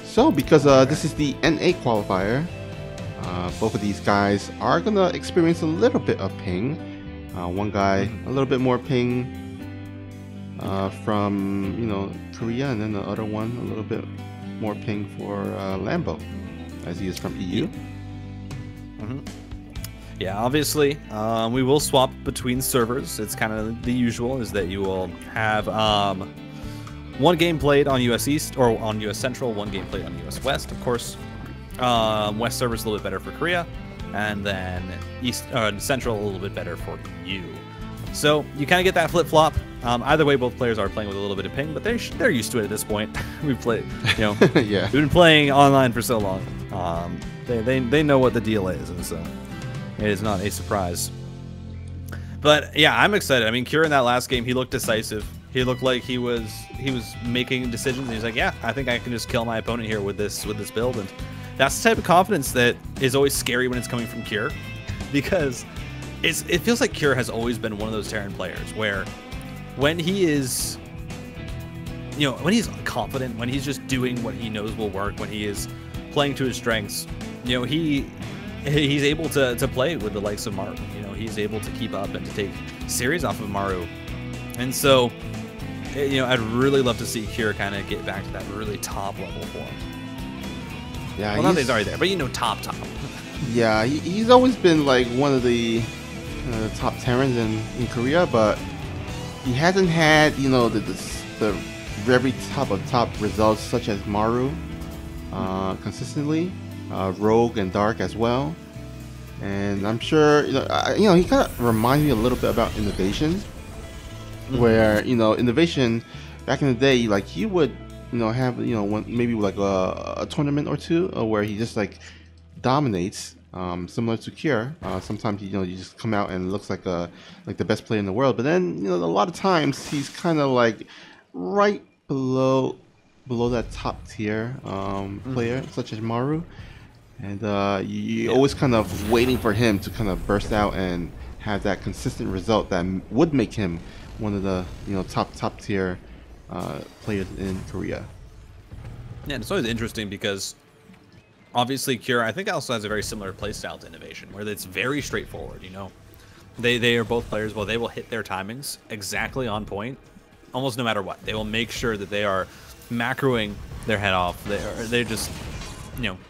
So, because this is the NA qualifier, both of these guys are gonna experience a little bit of ping. One guy a little bit more ping from Korea, and then the other one a little bit more ping for LAMBO, as he is from EU. Yeah, obviously, we will swap between servers. It's kind of the usual, is that you will have one game played on US East or on US Central, one game played on US West, of course. West server's a little bit better for Korea, and then East Central a little bit better for EU. So you kind of get that flip-flop. Either way, both players are playing with a little bit of ping, but they're used to it at this point. We've played, Yeah. We've been playing online for so long. They know what the deal is, and so it is not a surprise. But yeah, I'm excited. I mean, Cure in that last game, he looked decisive. He looked like he was making decisions. And he's like, yeah, I think I can just kill my opponent here with this build. And that's the type of confidence that is always scary when it's coming from Cure, because it feels like Cure has always been one of those Terran players where when he is, when he's confident, when he's just doing what he knows will work, when he is playing to his strengths, he's able to play with the likes of Maru. He's able to keep up and to take series off of Maru. And so, I'd really love to see Cure kind of get back to that really top level form. Yeah, well, not that he's already there, but top. Yeah, he's always been like one of the top Terrans in Korea, but he hasn't had the very top of top results such as Maru consistently, Rogue and Dark as well. And I'm sure he kind of reminds me a little bit about Innovation, where Innovation back in the day, like he would have maybe like a tournament or two where he just like dominates, similar to Cure. Sometimes you just come out and looks like the best player in the world, but then a lot of times he's kind of like right below that top tier player, such as Maru. And you're always kind of waiting for him to kind of burst out and have that consistent result that would make him one of the top tier players in Korea. Yeah, and it's always interesting because obviously Cure, I think, also has a very similar playstyle to Innovation, where it's very straightforward. They are both players. Well, they will hit their timings exactly on point, almost no matter what. They will make sure that they are macroing their head off. They're just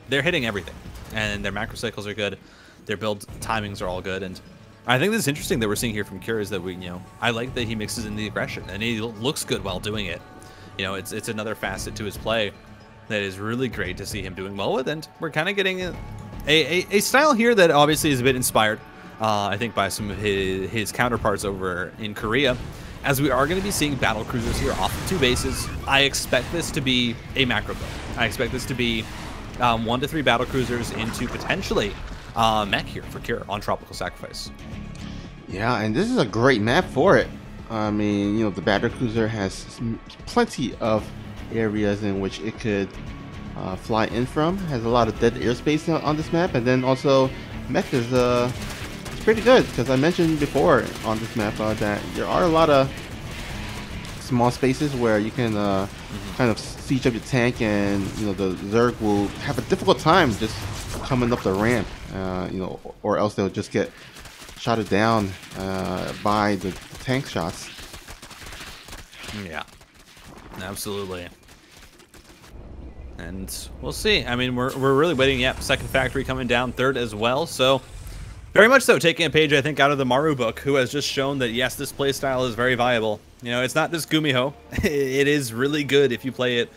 they're hitting everything, and their macro cycles are good. Their build timings are all good, and I think this is interesting that we're seeing here from Cure is that I like that he mixes in the aggression, and he looks good while doing it. It's another facet to his play that is really great to see him doing well with, and we're kind of getting a style here that obviously is a bit inspired, I think, by some of his counterparts over in Korea, as we are going to be seeing battle cruisers here off of 2 bases. I expect this to be a macro build. I expect this to be 1 to 3 battle cruisers into potentially mech here for Cure on Tropical Sacrifice. Yeah, and this is a great map for it. I mean, the battle cruiser has plenty of areas in which it could fly in from. Has a lot of dead airspace on this map, and then also mech is it's pretty good, because I mentioned before on this map that there are a lot of small spaces where you can kind of siege up your tank, and the Zerg will have a difficult time just coming up the ramp, or else they'll just get shotted down by the tank shots. Yeah, absolutely. And we'll see. I mean, we're really waiting. Yep, second factory coming down, third as well. So very much so taking a page, I think, out of the Maru book, who has just shown that yes, this playstyle is very viable. It's not just Gumiho. It is really good if you play it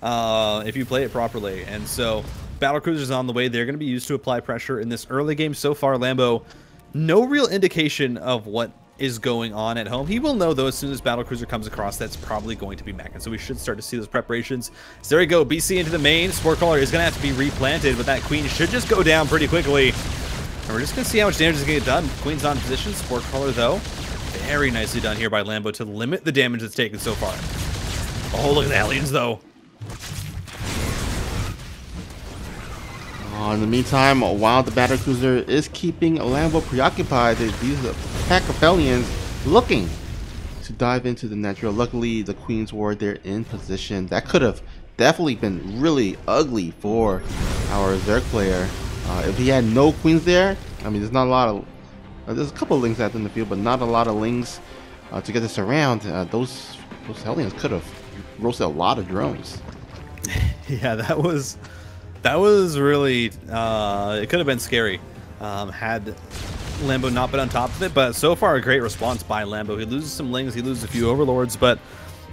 properly. And so battlecruisers on the way. They're going to be used to apply pressure in this early game. So far, LAMBO, no real indication of what is going on at home. He will know, though, as soon as battlecruiser comes across, that's probably going to be mech. And so we should start to see those preparations. So there we go. BC into the main. Sport Caller is going to have to be replanted, but that Queen should just go down pretty quickly. And we're just going to see how much damage is going to get done. Queen's not in position. Sport Caller, though, very nicely done here by LAMBO to limit the damage that's taken so far. Oh, look at the aliens, though. In the meantime, while the battlecruiser is keeping LAMBO preoccupied, these pack of aliens looking to dive into the natural. Luckily, the Queen's Ward, they're in position. That could have definitely been really ugly for our Zerg player. If he had no queens there, I mean, there's not a lot of there's a couple of lings out in the field, but not a lot of lings to get this around. Those Hellions could have roasted a lot of drones. Yeah, that was really it could have been scary had LAMBO not been on top of it. But so far, a great response by LAMBO. He loses some lings, he loses a few overlords, but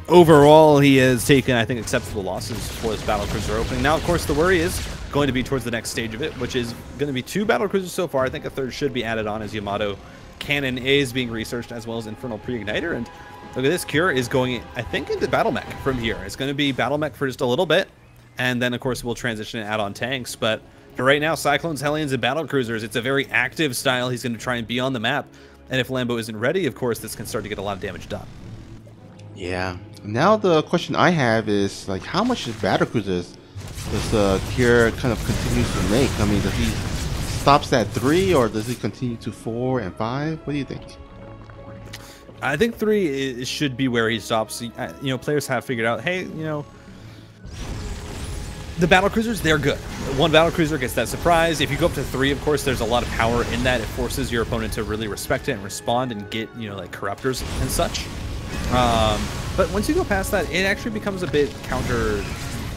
overall he has taken, I think, acceptable losses for this battlecruiser opening. Now, of course, the worry is going to be towards the next stage of it, which is going to be 2 battlecruisers so far. I think a third should be added on as Yamato Cannon is being researched, as well as Infernal Pre-Igniter. And look at this, Cure is going, I think, into Battle Mech from here. It's going to be Battle Mech for just a little bit, and then, of course, we'll transition and add on tanks. But for right now, Cyclones, Hellions, and battlecruisers, it's a very active style. He's going to try and be on the map. And if LAMBO isn't ready, of course, this can start to get a lot of damage done. Yeah. Now the question I have is, like, how much battlecruisers does Cure kind of continue to make? I mean, does he stops at 3, or does he continue to 4 and 5? What do you think? I think 3 should be where he stops. You know, players have figured out, hey, you know, the battlecruisers, they're good. One battlecruiser gets that surprise. If you go up to 3, of course, there's a lot of power in that. It forces your opponent to really respect it and respond and get, you know, like corruptors and such. But once you go past that, it actually becomes a bit counter.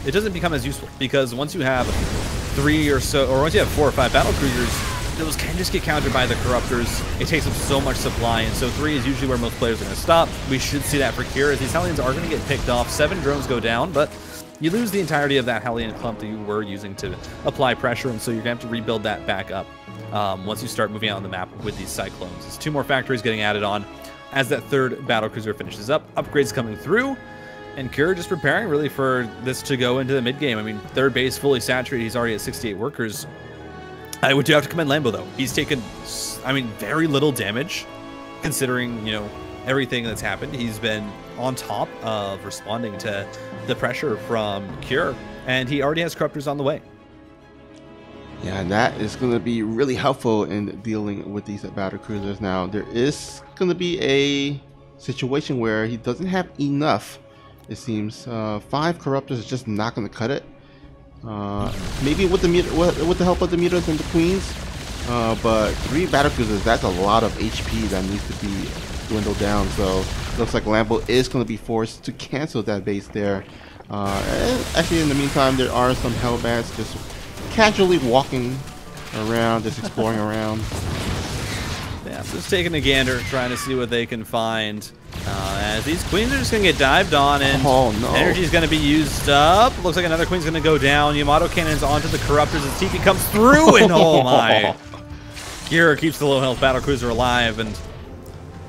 It doesn't become as useful, because once you have 3 or so, or once you have 4 or 5 battlecruisers, those can just get countered by the corruptors. It takes up so much supply, and so 3 is usually where most players are going to stop. We should see that for Cure, as these Hellions are going to get picked off. 7 drones go down, but you lose the entirety of that Hellion clump that you were using to apply pressure, and so you're going to have to rebuild that back up once you start moving out on the map with these Cyclones. There's 2 more factories getting added on as that 3rd battlecruiser finishes up. Upgrades coming through, and Cure just preparing really for this to go into the mid game. I mean, 3rd base fully saturated. He's already at 68 workers. I would do have to commend LAMBO, though. He's taken, I mean, very little damage considering, you know, everything that's happened. He's been on top of responding to the pressure from Cure, and he already has corruptors on the way. Yeah, and that is going to be really helpful in dealing with these battlecruisers. Now, there is going to be a situation where he doesn't have enough. It seems 5 corruptors is just not going to cut it. Maybe with the help of the mutants and the queens, but 3 battlecruisers, that's a lot of HP that needs to be dwindled down. So looks like LAMBO is going to be forced to cancel that base there. And actually, in the meantime, there are some Hellbats just casually walking around, just exploring around. Yeah, so just taking a gander, trying to see what they can find. As these queens are just going to get dived on, and energy is going to be used up. Looks like another queen's going to go down. Yamato Cannon's onto the corruptors as TP comes through, and oh my. Cure keeps the low health battlecruiser alive, and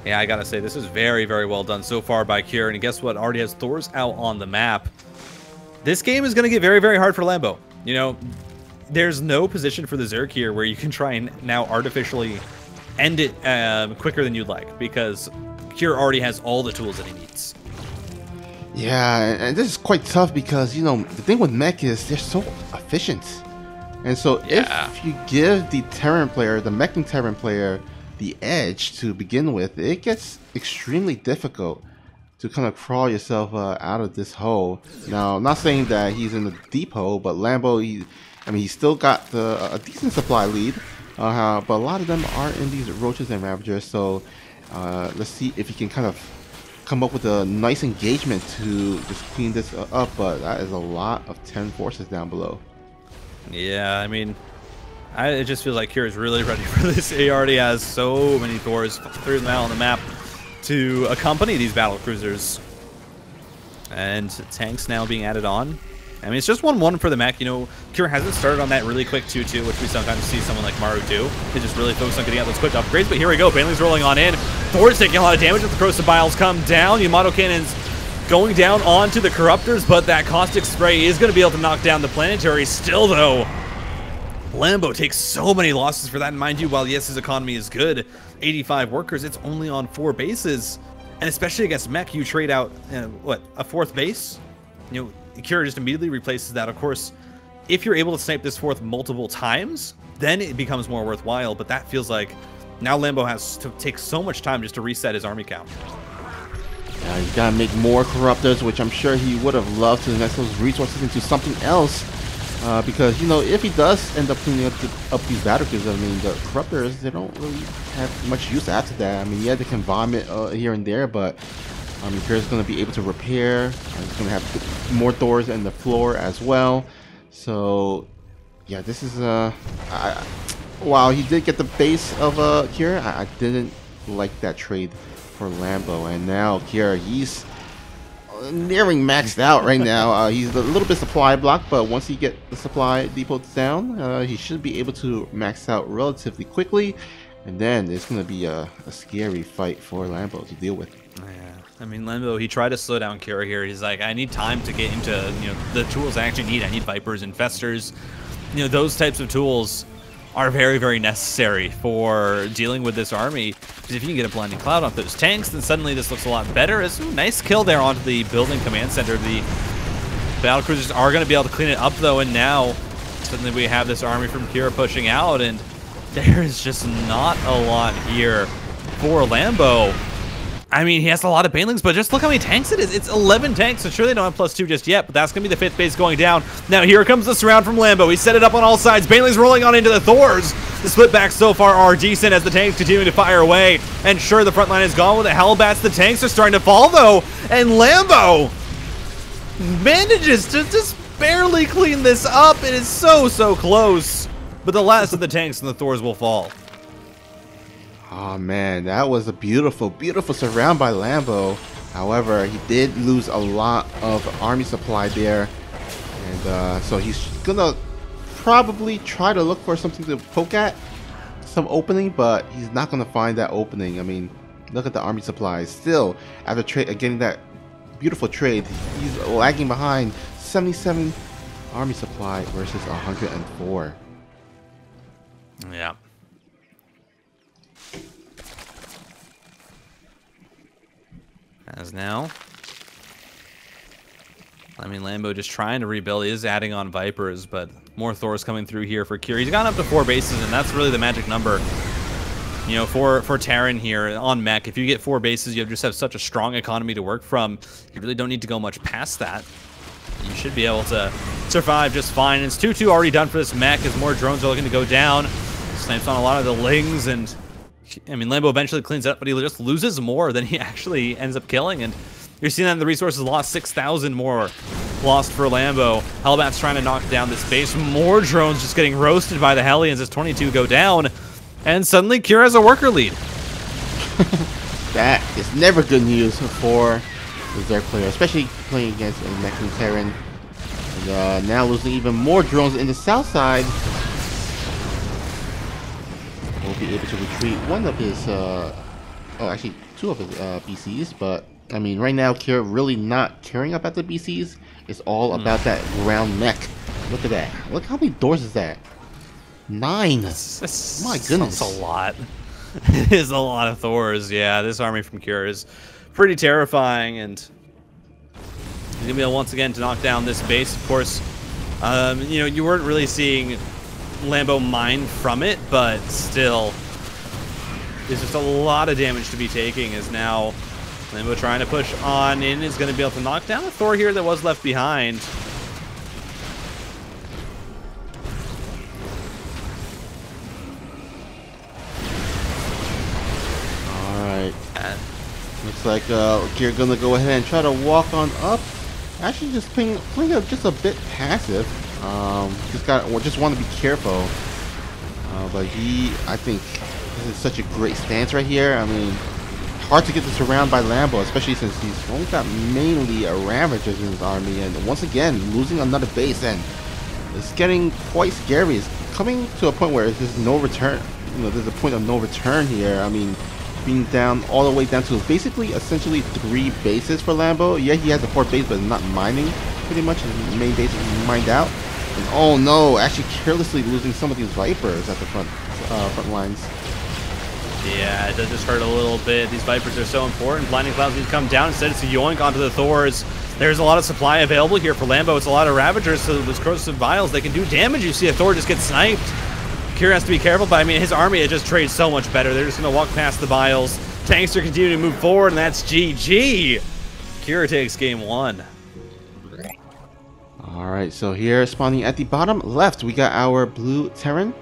yeah, I gotta say, this is very, very well done so far by Cure. And guess what? Already has Thors out on the map. This game is going to get very, very hard for LAMBO. You know, there's no position for the Zerg here where you can try and now artificially end it quicker than you'd like, because Cure already has all the tools that he needs. Yeah, and this is quite tough because, you know, the thing with mech is they're so efficient. And so if you give the Terran player, the meching Terran player, the edge to begin with, it gets extremely difficult to kind of crawl yourself out of this hole. Now, I'm not saying that he's in the deep hole, but LAMBO, I mean, he's still got a decent supply lead, but a lot of them are in these Roaches and Ravagers. So let's see if he can kind of come up with a nice engagement to just clean this up. But that is a lot of 10 forces down below. Yeah, I mean, it just feels like Cure is really ready for this. He already has so many Thors through them out on the map to accompany these battlecruisers. And tanks now being added on. I mean, it's just 1-1 for the mech. You know, Cure hasn't started on that really quick 2-2, which we sometimes see someone like Maru do. They just really focus on getting out those quick upgrades. But here we go. Baneling's rolling on in. Thor's taking a lot of damage as the Corrosive Biles come down. Yamato Cannon's going down onto the Corruptors, but that Caustic Spray is going to be able to knock down the Planetary. Still, though, LAMBO takes so many losses for that. And mind you, while yes, his economy is good, 85 workers, it's only on 4 bases. And especially against mech, you trade out, what, a 4th base? You know, Cure just immediately replaces that. Of course, if you're able to snipe this 4th multiple times, then it becomes more worthwhile. But that feels like now LAMBO has to take so much time just to reset his army count. He's got to make more corruptors, which I'm sure he would have loved to invest those resources into something else. Because, you know, if he does end up cleaning up these battle cubes, I mean, the corruptors, they don't really have much use after that. I mean, yeah, they can vomit here and there, but I mean, Pierre's going to be able to repair. He's going to have more doors in the floor as well. So, yeah, this is while he did get the base of Kier, I didn't like that trade for LAMBO. And now Kier, he's nearing maxed out right now. He's a little bit supply blocked, but once he get the supply depots down, he should be able to max out relatively quickly. And then it's going to be a scary fight for LAMBO to deal with. Yeah, I mean, LAMBO, he tried to slow down Kira here. He's like, I need time to get into, you know, the tools I actually need. I need Vipers, Infestors. You know, those types of tools are very, very necessary for dealing with this army. Because if you can get a Blinding Cloud off those tanks, then suddenly this looks a lot better. It's a nice kill there onto the building command center. The battlecruisers are going to be able to clean it up, though, and now suddenly we have this army from Kira pushing out, and there is just not a lot here for LAMBO. I mean, he has a lot of banelings, but just look how many tanks it is. It's 11 tanks, so sure they don't have +2 just yet, but that's going to be the 5th base going down. Now here comes the surround from LAMBO. He set it up on all sides. Banelings rolling on into the Thors. The split backs so far are decent as the tanks continue to fire away. And sure, the front line is gone with the Hellbats. The tanks are starting to fall, though, and LAMBO manages to just barely clean this up. It is so, so close, but the last of the tanks and the Thors will fall. Oh man, that was a beautiful, beautiful surround by LAMBO. However, he did lose a lot of army supply there. And so he's gonna probably try to look for something to poke at, some opening, but he's not gonna find that opening. I mean, look at the army supplies. Still, after getting that beautiful trade, he's lagging behind. 77 army supply versus 104. Yeah. As now, I mean, LAMBO just trying to rebuild. He is adding on Vipers, but more Thors coming through here for Kira. He's gone up to 4 bases, and that's really the magic number, you know, for Terran here on mech. If you get 4 bases, you just have such a strong economy to work from. You really don't need to go much past that. You should be able to survive just fine. And it's 2-2 already done for this mech as more drones are looking to go down. Snipes on a lot of the Lings, and I mean, LAMBO eventually cleans it up, but he just loses more than he actually ends up killing. And you're seeing that in the resources lost, 6,000 more lost for LAMBO. Hellbat's trying to knock down this base. More drones just getting roasted by the Hellions as 22 go down. And suddenly Kira has a worker lead. That is never good news for the Zerg player, especially playing against a mech and Terran. And now losing even more drones in the south side. Will be able to retreat one of his, actually 2 of his BCs, but I mean, right now, Kira really not caring about the BCs. It's all about that ground mech. Look at that. Look how many doors is that? 9. My goodness. That's a lot. It is a lot of Thors. Yeah, this army from Kira is pretty terrifying, and he's going to be able once again to knock down this base. Of course, you know, you weren't really seeing LAMBO mine from it, but still, there's just a lot of damage to be taking. As now LAMBO trying to push on in is going to be able to knock down a Thor here that was left behind. Alright, looks like you're gonna go ahead and try to walk on up. Actually, just playing just a bit passive. Just want to be careful. But I think this is such a great stance right here. I mean, hard to get this around by LAMBO, especially since he's only got mainly Ravagers in his army, and once again losing another base, and it's getting quite scary. It's coming to a point where there's no return. You know, there's a point of no return here. I mean, being down all the way down to basically essentially 3 bases for LAMBO. Yeah, he has a 4th base, but not mining pretty much. His main base is mined out. And oh no, actually carelessly losing some of these Vipers at the front lines. Yeah, it does just hurt a little bit. These Vipers are so important. Blinding Clouds need to come down. Instead, it's a yoink onto the Thors. There's a lot of supply available here for LAMBO. It's a lot of Ravagers, so those Corrosive Vials, they can do damage. You see a Thor just get sniped. Kira has to be careful, but I mean, his army, it just trades so much better. They're just going to walk past the Vials. Tanks are continuing to move forward, and that's GG. Kira takes game 1. Alright, so here spawning at the bottom left, we got our blue Terran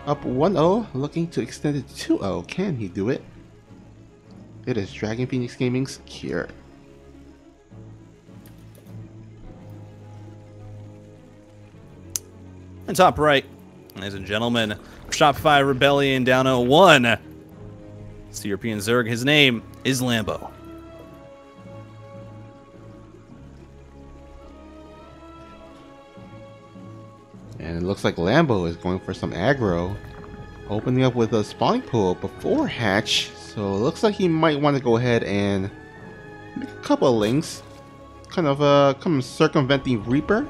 up 1-0, looking to extend it to 2-0. Can he do it? It is Dragon Phoenix Gaming's Kira. And top right, ladies and gentlemen, Shopify Rebellion down 0-1. It's the European Zerg. His name is LAMBO. And it looks like LAMBO is going for some aggro, opening up with a spawning pool before hatch. So it looks like he might want to go ahead and make a couple of links, kind of come circumvent the Reaper,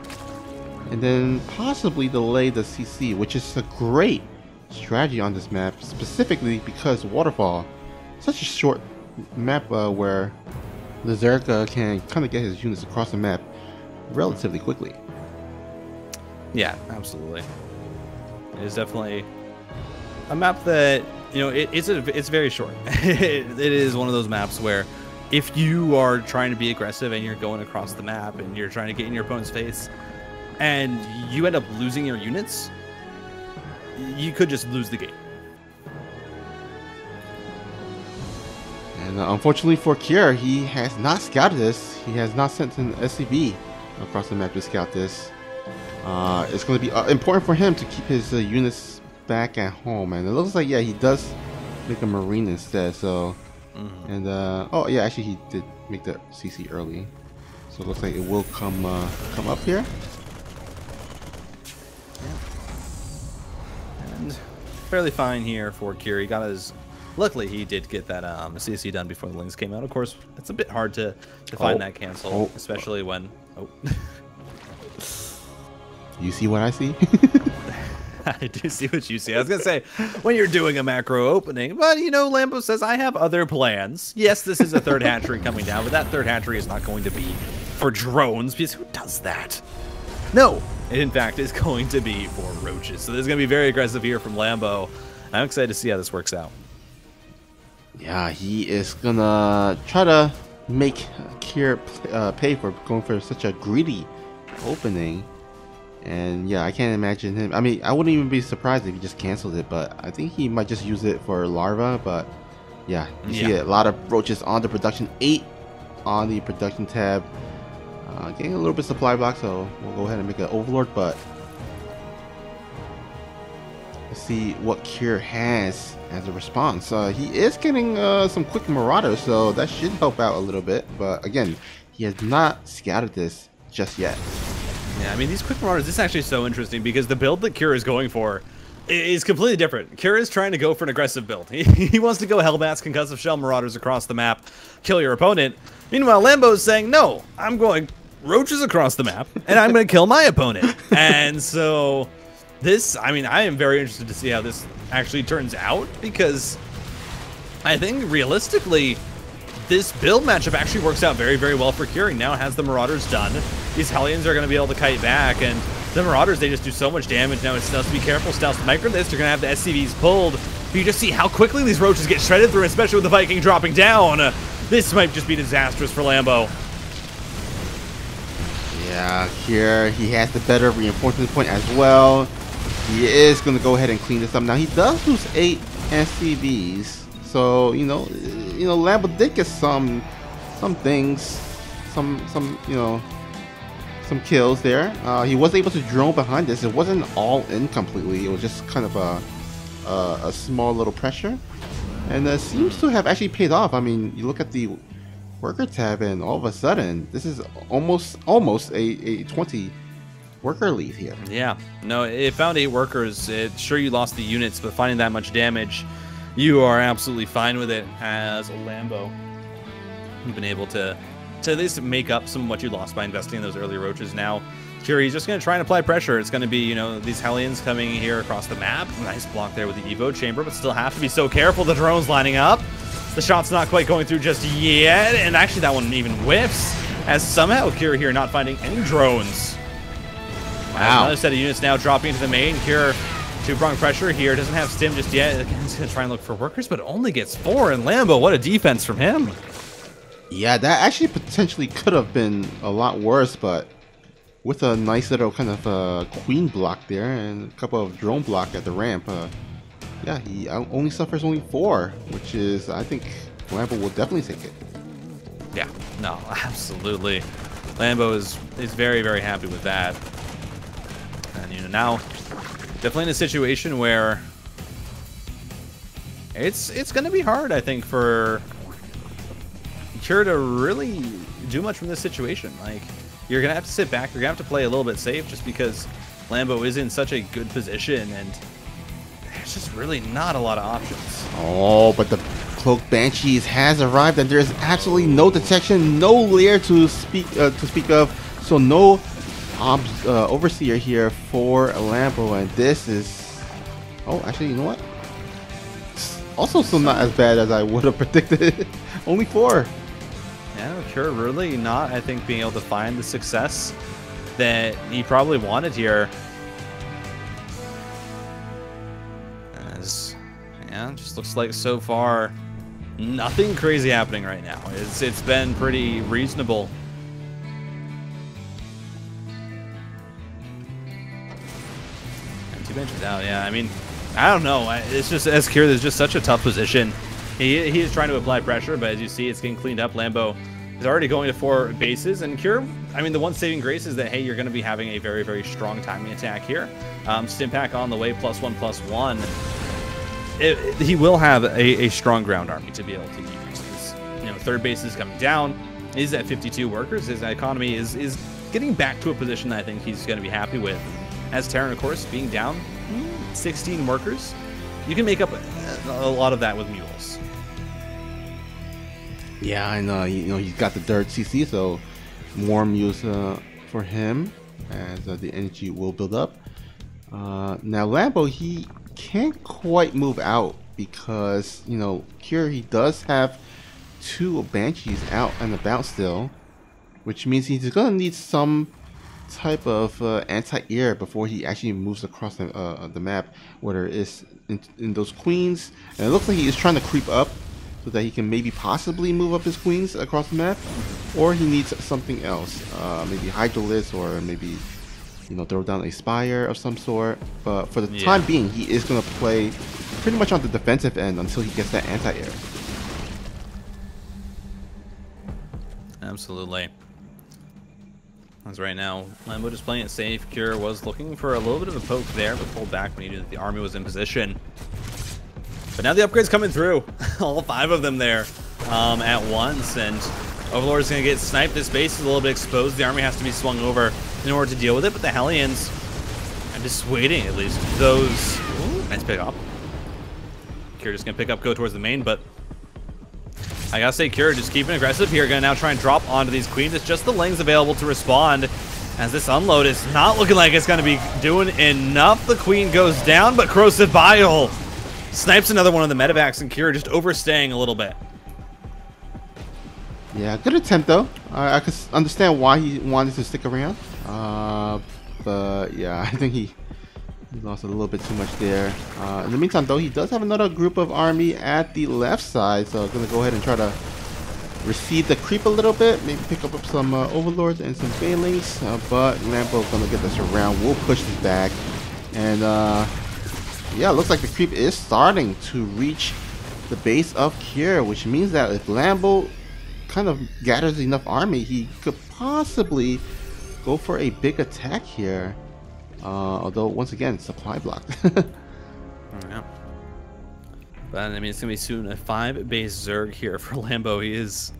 and then possibly delay the CC, which is a great strategy on this map, specifically because Waterfall, such a short map where the Zerg can kind of get his units across the map relatively quickly. Yeah, absolutely. It is definitely a map that, you know, it's very short. It is one of those maps where if you are trying to be aggressive and you're going across the map and you're trying to get in your opponent's face and you end up losing your units, you could just lose the game. And unfortunately for Kira, he has not scouted this. He has not sent an SCV across the map to scout this. It's going to be important for him to keep his units back at home, and it looks like, yeah, he does make a Marine instead. So, and oh yeah, actually he did make the CC early, so it looks like it will come up here. And fairly fine here for Kira. He got his. Luckily, he did get that CC done before the links came out. Of course, it's a bit hard to find that cancel, especially when. Oh. You see what I see? I do see what you see. I was going to say, when you're doing a macro opening, but, you know, LAMBO says, I have other plans. Yes, this is a third hatchery coming down, but that third hatchery is not going to be for drones, because who does that? No, it in fact is going to be for roaches. So this is going to be very aggressive here from LAMBO. I'm excited to see how this works out. Yeah, he is going to try to make Kira pay for going for such a greedy opening. And yeah, I can't imagine him. I mean, I wouldn't even be surprised if he just canceled it, but I think he might just use it for larva. But yeah, you see a lot of roaches on the production, 8 on the production tab. Getting a little bit supply block, so we'll go ahead and make an overlord. But let's see what Kira has as a response. He is getting some quick marauders, so that should help out a little bit. But again, he has not scouted this just yet. Yeah, I mean, these quick marauders, this is actually so interesting because the build that Kira is going for is completely different. Kira is trying to go for an aggressive build. He wants to go Hellbats, Concussive Shell Marauders across the map, kill your opponent. Meanwhile, LAMBO is saying, no, I'm going roaches across the map, and I'm going to kill my opponent. And so this, I mean, I am very interested to see how this actually turns out, because I think realistically, this build matchup actually works out very, very well for Kira. Now it has the Marauders done. These Hellions are going to be able to kite back, and the Marauders, they just do so much damage. Now it's Stealth to be careful. Stealth to micro this. They're going to have the SCVs pulled. But you just see how quickly these roaches get shredded through, especially with the Viking dropping down. This might just be disastrous for LAMBO. Yeah, Kira, he has the better reinforcement point as well. He is going to go ahead and clean this up. Now he does lose 8 SCVs. So, you know, LAMBO did get some things, you know, some kills there. He was able to drone behind this. It wasn't all in completely. It was just kind of a small little pressure, and seems to have actually paid off. I mean, you look at the worker tab, and all of a sudden, this is almost a 20 worker lead here. Yeah, no, it found 8 workers. Sure, you lost the units, but finding that much damage, you are absolutely fine with it as LAMBO. You've been able to at least make up some of what you lost by investing in those early roaches. Now, Kiri's just going to try and apply pressure. It's going to be, you know, these Hellions coming here across the map. Nice block there with the Evo Chamber, but still have to be so careful. The drone's lining up. The shot's not quite going through just yet, and actually that one even whiffs, as somehow Kira here not finding any drones. Wow. Another set of units now dropping into the main. Kira, two-prong pressure here. Doesn't have stim just yet. Again, he's going to try and look for workers, but only gets 4. And LAMBO, what a defense from him. Yeah, that actually potentially could have been a lot worse, but with a nice little kind of queen block there and a couple of drone block at the ramp, yeah, he only suffers only 4, which is, I think, LAMBO will definitely take it. Yeah, no, absolutely. LAMBO is very, very happy with that. And, you know, now definitely in a situation where it's going to be hard, I think, for Cure to really do much from this situation. Like, you're going to have to sit back. You're going to have to play a little bit safe just because LAMBO is in such a good position, and there's just really not a lot of options. Oh, but the Cloak Banshees has arrived, and there's absolutely no detection, no lair to speak of, so no Overseer here for LAMBO, and this is... Oh, actually, you know what? Also still not as bad as I would have predicted. Only 4. Yeah, Cure really not, I think, being able to find the success that he probably wanted here. As, yeah, just looks like so far nothing crazy happening right now. It's been pretty reasonable. And 2 benches out, yeah. I mean, I don't know. It's just, as Cure, there's just such a tough position. He is trying to apply pressure, but as you see, it's getting cleaned up. LAMBO is already going to 4 bases, and Cure, I mean, the one saving grace is that, hey, you're going to be having a very, very strong timing attack here. Stimpack on the way, +1/+1. He will have a strong ground army to be able to use. His, you know, 3rd base is coming down. He's at 52 workers. His economy is getting back to a position that I think he's going to be happy with. As Terran, of course, being down 16 workers, you can make up a lot of that with mules. Yeah, and you know, he's got the dirt CC, so more mules for him as the energy will build up. Now LAMBO, he can't quite move out because, you know, Cure, he does have 2 Banshees out and about still, which means he's gonna need some type of anti-air before he actually moves across the map, whether it's in those queens, and it looks like he is trying to creep up so that he can maybe possibly move up his queens across the map, or he needs something else, maybe Hydralisk, or maybe, you know, throw down a Spire of some sort. But for the time being, he is going to play pretty much on the defensive end until he gets that anti-air. Absolutely. As right now, LAMBO just playing it safe. Cure was looking for a little bit of a poke there, but pulled back when he knew that the army was in position. But now the upgrade's coming through. All 5 of them there at once, and Overlord is going to get sniped. This base is a little bit exposed. The army has to be swung over in order to deal with it, but the Hellions are dissuading at least those. Ooh, nice pick up. Cure just going to pick up, go towards the main, but I gotta say, Cure just keeping aggressive here. Gonna now try and drop onto these queens. It's just the Lings available to respond, as this unload is not looking like it's gonna be doing enough. The queen goes down, but Corrosive Bile snipes another one of the medevacs, and Cure just overstaying a little bit. Yeah, good attempt though. I could understand why he wanted to stick around, but yeah, I think he lost a little bit too much there. In the meantime, though, he does have another group of army at the left side, so I'm going to go ahead and try to receive the creep a little bit, maybe pick up some Overlords and some Banelings, but LAMBO going to get this around. We'll push this back, and yeah, it looks like the creep is starting to reach the base of Cure, which means that if LAMBO kind of gathers enough army, he could possibly go for a big attack here. Although, once again, supply blocked. Oh, yeah. But, I mean, it's going to be soon a 5-base Zerg here for LAMBO. He's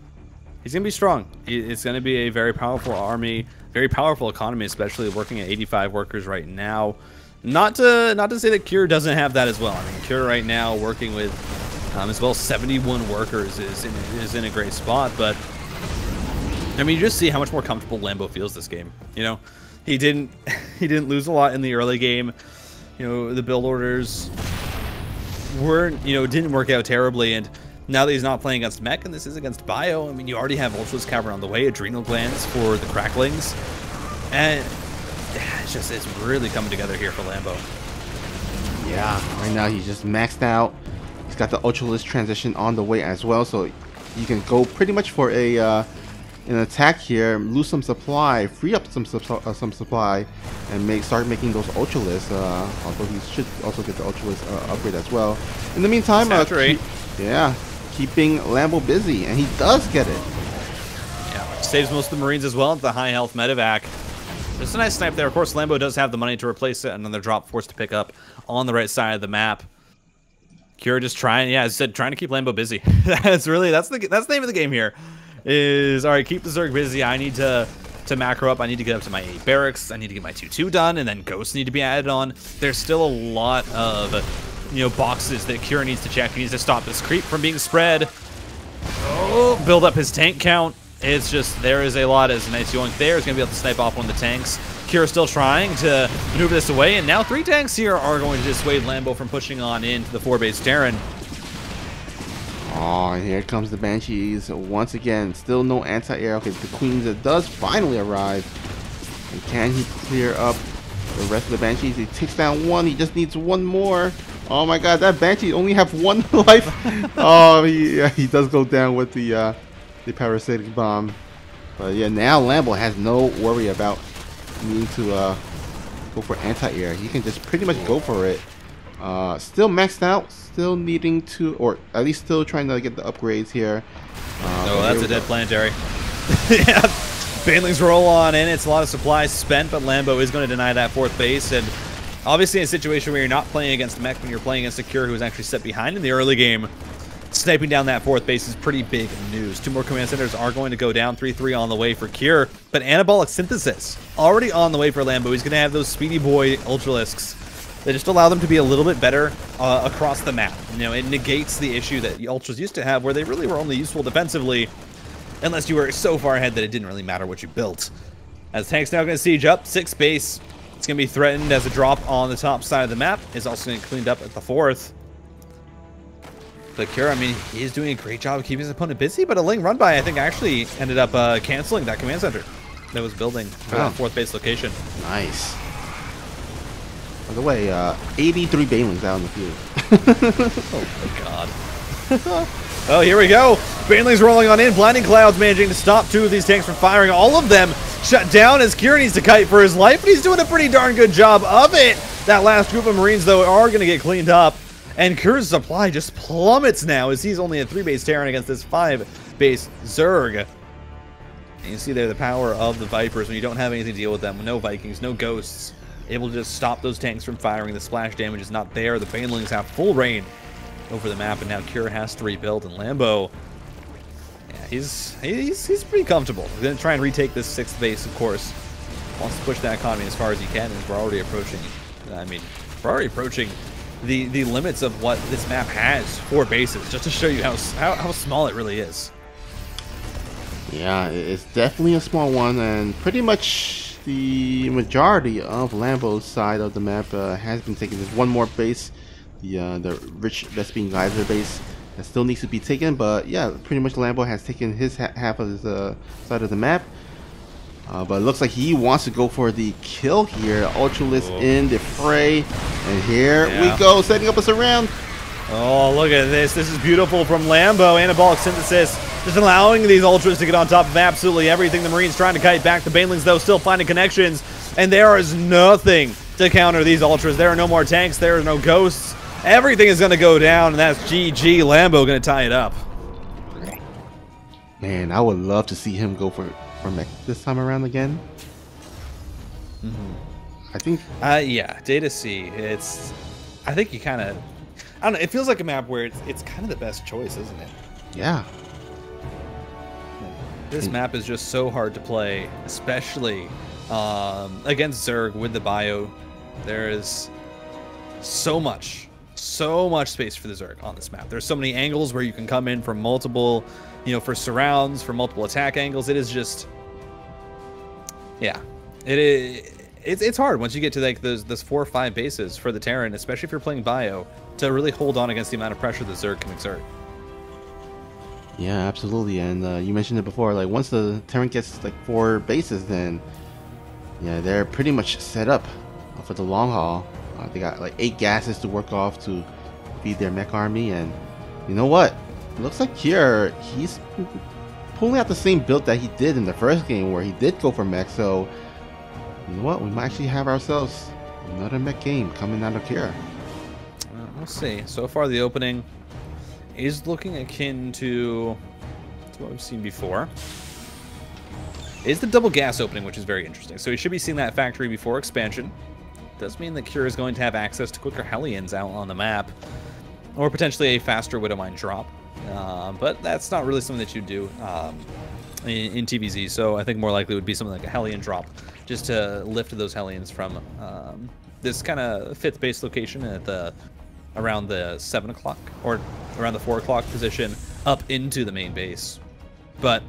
going to be strong. It's going to be a very powerful army, very powerful economy, especially working at 85 workers right now. Not to say that Cure doesn't have that as well. I mean, Cure right now working with as well 71 workers is in a great spot. But, I mean, you just see how much more comfortable LAMBO feels this game, you know? He didn't lose a lot in the early game. You know, the build orders weren't, you know, didn't work out terribly, and now that he's not playing against Mech and this is against Bio, I mean, you already have Ultra's Cavern on the way, Adrenal Glands for the Cracklings, and it's really coming together here for LAMBO. Yeah, right now he's just maxed out. He's got the Ultralist transition on the way as well, so you can go pretty much for a an attack here, lose some supply, free up some supply, and start making those ultralisks. Although he should also get the ultralisk upgrade as well. In the meantime, keeping Lambo busy, and he does get it. Yeah, saves most of the Marines as well at the high health medevac. Just a nice snipe there. Of course, Lambo does have the money to replace it. Another drop force to pick up on the right side of the map. Kira just trying, as I said, trying to keep Lambo busy. that's the name of the game here. Is all right. Keep the Zerg busy. I need to macro up. I need to get up to my 8 barracks. I need to get my 2-2 done, and then ghosts need to be added on. There's still a lot of boxes that Kira needs to check. He needs to stop this creep from being spread. Oh, build up his tank count. It's just, there is a lot. As nice yoink there is going to be able to snipe off one of the tanks. Kira still trying to maneuver this away, and now 3 tanks here are going to dissuade Lambo from pushing on into the 4-base Terran. Oh, and here comes the Banshees once again. Still no anti-air. Okay, the Queens does finally arrive. And can he clear up the rest of the Banshees? He takes down one. He just needs one more. Oh my god, that Banshee only have 1 life. Oh, he does go down with the parasitic bomb. But yeah, now Lambo has no worry about needing to go for anti-air. He can just pretty much go for it. Still maxed out. Still needing to, or at least still trying to get the upgrades here. Oh, that's a dead planetary. Yeah, Banelings roll on in. It's a lot of supplies spent, but Lambo is going to deny that 4th base. And obviously in a situation where you're not playing against mech, when you're playing against a Cure who was actually set behind in the early game, sniping down that 4th base is pretty big news. 2 more command centers are going to go down. 3-3 on the way for Cure. But Anabolic Synthesis already on the way for Lambo. He's going to have those Speedy Boy Ultralisks. They just allow them to be a little bit better across the map. It negates the issue that the Ultras used to have, where they really were only useful defensively, unless you were so far ahead that it didn't really matter what you built. As tank's now going to siege up 6th base. It's going to be threatened as a drop on the top side of the map. Is also going to get cleaned up at the 4th. But Kira, I mean, he's doing a great job of keeping his opponent busy, but a Ling run by, I think, actually ended up canceling that command center that was building for that 4th base location. Nice. By the way, 83 Banelings out in the field. Oh my god. Oh, here we go. Banelings rolling on in. Blinding Clouds managing to stop 2 of these tanks from firing. All of them shut down as Kira needs to kite for his life, but he's doing a pretty darn good job of it. That last group of Marines, though, are going to get cleaned up. And Kira's supply just plummets now as he's only a 3-base Terran against this 5-base Zerg. And you see there the power of the Vipers when you don't have anything to deal with them. No Vikings, no Ghosts. Able to just stop those tanks from firing. The splash damage is not there. The Banelings have full reign over the map, and now Kira has to rebuild. And Lambo, yeah, he's pretty comfortable. He's going to try and retake this 6th base, of course. Wants to push that economy as far as he can, and we're already approaching. I mean, we're already approaching the limits of what this map has for bases, just to show you how small it really is. Yeah, it's definitely a small one, and pretty much the majority of Lambo's side of the map has been taken. There's one more base, the Rich Vespine Geyser base, that still needs to be taken. But yeah, pretty much Lambo has taken his half of his side of the map. But it looks like he wants to go for the kill here. Ultralisk in the fray, and here we go, setting up a surround. Oh, look at this. This is beautiful from Lambo. Anabolic Synthesis just allowing these Ultras to get on top of absolutely everything. The Marines trying to kite back. The Banelings, though, still finding connections. And there is nothing to counter these Ultras. There are no more tanks. There are no Ghosts. Everything is going to go down, and that's GG. Lambo going to tie it up. Man, I would love to see him go for mech this time around again. I think... yeah, Data C. I think you kind of... I don't know, it feels like a map where it's kind of the best choice, isn't it? Yeah. This map is just so hard to play, especially against Zerg with the bio. There is so much space for the Zerg on this map. There's so many angles where you can come in from multiple, for surrounds, for multiple attack angles. It is just, yeah, it's hard once you get to like those 4 or 5 bases for the Terran, especially if you're playing bio, to really hold on against the amount of pressure the Zerg can exert. Yeah, absolutely. And you mentioned it before, like once the Terran gets like 4 bases, then yeah, they're pretty much set up for the long haul. They got like 8 gases to work off to feed their mech army, and you know what? looks like here he's pulling out the same build that he did in the first game where he did go for mech. So you know what, we might actually have ourselves another mech game coming out of here. We'll see. So far the opening is looking akin to what we've seen before. Is the double gas opening, which is very interesting. So we should be seeing that factory before expansion. Does mean that Cure is going to have access to quicker Hellions out on the map, or potentially a faster Widowmine drop. But that's not really something that you do in TVZ. So I think more likely would be something like a Hellion drop, just to lift those Hellions from this kind of 5th base location at the around the 7 o'clock or around the 4 o'clock position up into the main base. But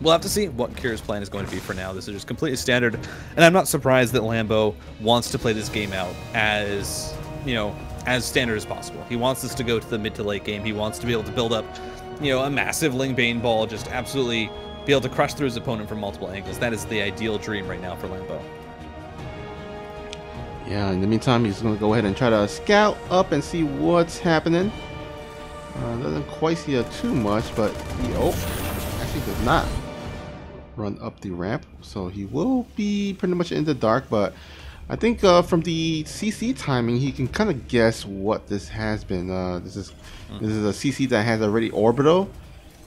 we'll have to see what Cure's plan is going to be for now. This is just completely standard, and I'm not surprised that LAMBO wants to play this game out as, you know, as standard as possible. He wants this to go to the mid to late game. He wants to be able to build up, you know, a massive Ling Bane ball, just absolutely be able to crush through his opponent from multiple angles. That is the ideal dream right now for LAMBO. Yeah, in the meantime, he's going to go ahead and try to scout up and see what's happening. Doesn't quite see too much, but he actually does not run up the ramp, so he will be pretty much in the dark. But I think from the CC timing, he can kind of guess what this has been. This is a CC that has already orbital,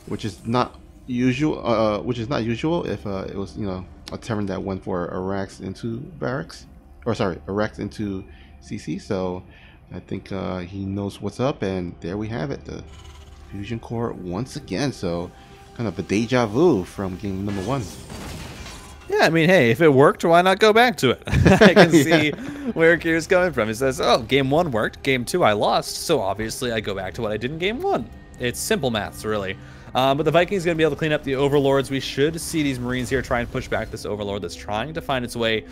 which is not usual. If it was, you know, a Terran that went for a Rax into barracks, or sorry, a Rax into CC. So I think he knows what's up, and there we have it, the fusion core once again. So kind of a deja vu from game number 1. Yeah, I mean, hey, if it worked, why not go back to it? I can see where Kier's coming from. He says, oh, game 1 worked, game 2 I lost, so obviously I go back to what I did in game 1. It's simple maths, really. But the Vikings going to be able to clean up the Overlords. We should see these Marines here try and push back this Overlord that's trying to find its way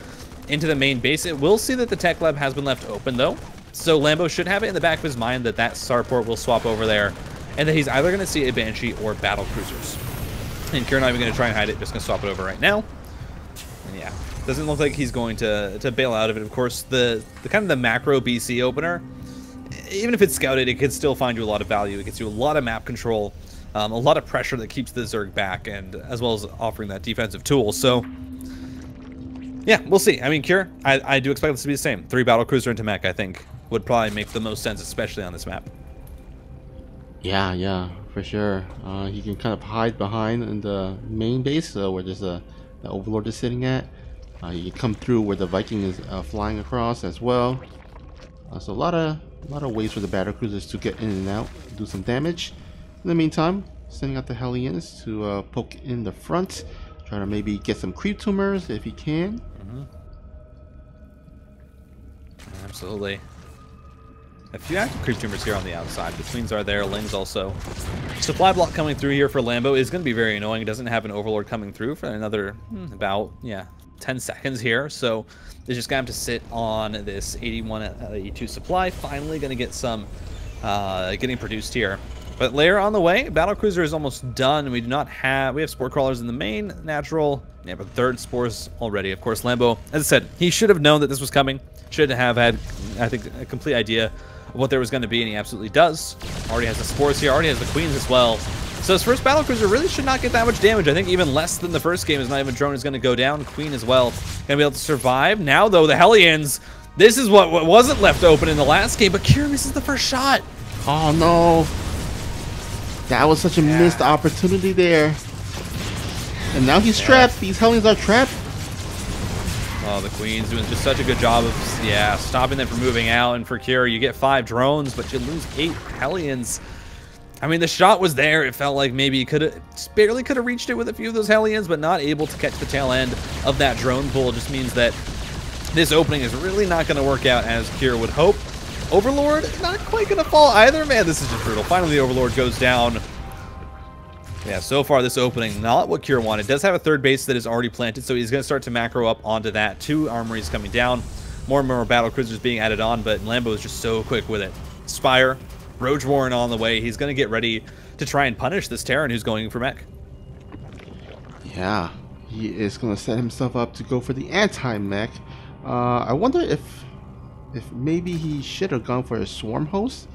into the main base. It will see that the Tech Lab has been left open, though. So LAMBO should have it in the back of his mind that that starport will swap over there, and that he's either going to see a Banshee or battle cruisers. And Kier not even going to try and hide it, just going to swap it over right now. And yeah, doesn't look like he's going to bail out of it. Of course, the kind of the macro BC opener, even if it's scouted, it could still find you a lot of value. It gets you a lot of map control, a lot of pressure that keeps the Zerg back, and as well as offering that defensive tool. So yeah, we'll see. I mean, Kier, I do expect this to be the same. 3 battle cruiser into mech, I think, would probably make the most sense, especially on this map. Yeah, for sure. He can kind of hide behind in the main base, where there's the Overlord is sitting at. You can come through where the Viking is flying across as well. So a lot of ways for the battle cruisers to get in and out, do some damage. In the meantime, sending out the Hellions to poke in the front, trying to maybe get some creep tumors if he can. Absolutely. A few active creep tumors here on the outside. The Queens are there. Ling's also. Supply block coming through here for LAMBO is going to be very annoying. It doesn't have an Overlord coming through for another about 10 seconds here. So they're just going to have to sit on this 81 82 supply. Finally going to get some getting produced here. But layer on the way. Battlecruiser is almost done. We have spore crawlers in the main. Natural. Yeah, but 3rd spores already. Of course, LAMBO, as I said, he should have known that this was coming. Should have had, I think, a complete idea of what there was going to be, and he absolutely does. Already has the spores here. Already has the Queens as well. So his first battlecruiser really should not get that much damage. I think even less than the first game. His not even drone is going to go down. Queen as well. Going to be able to survive. Now, though, the Hellions. This is what wasn't left open in the last game, but Kier misses the first shot. Oh, no. That was such a missed opportunity there. And now he's trapped. These Hellions are trapped. Oh, the Queen's doing just such a good job of, stopping them from moving out. And for Kier, you get 5 drones, but you lose 8 Hellions. I mean, the shot was there. It felt like maybe he barely could have reached it with a few of those Hellions, but not able to catch the tail end of that drone pull just means that this opening is really not going to work out as Kier would hope. Overlord, not quite going to fall either. Man, this is just brutal. Finally, the Overlord goes down. Yeah, so far this opening, not what Kier wanted. Does have a 3rd base that is already planted, so he's going to start to macro up onto that. 2 armories coming down. More and more battle cruisers being added on, but LAMBO is just so quick with it. Spire, Roach Warren on the way. He's going to get ready to try and punish this Terran who's going for mech. Yeah, he is going to set himself up to go for the anti-mech. I wonder if maybe he should have gone for a swarm host.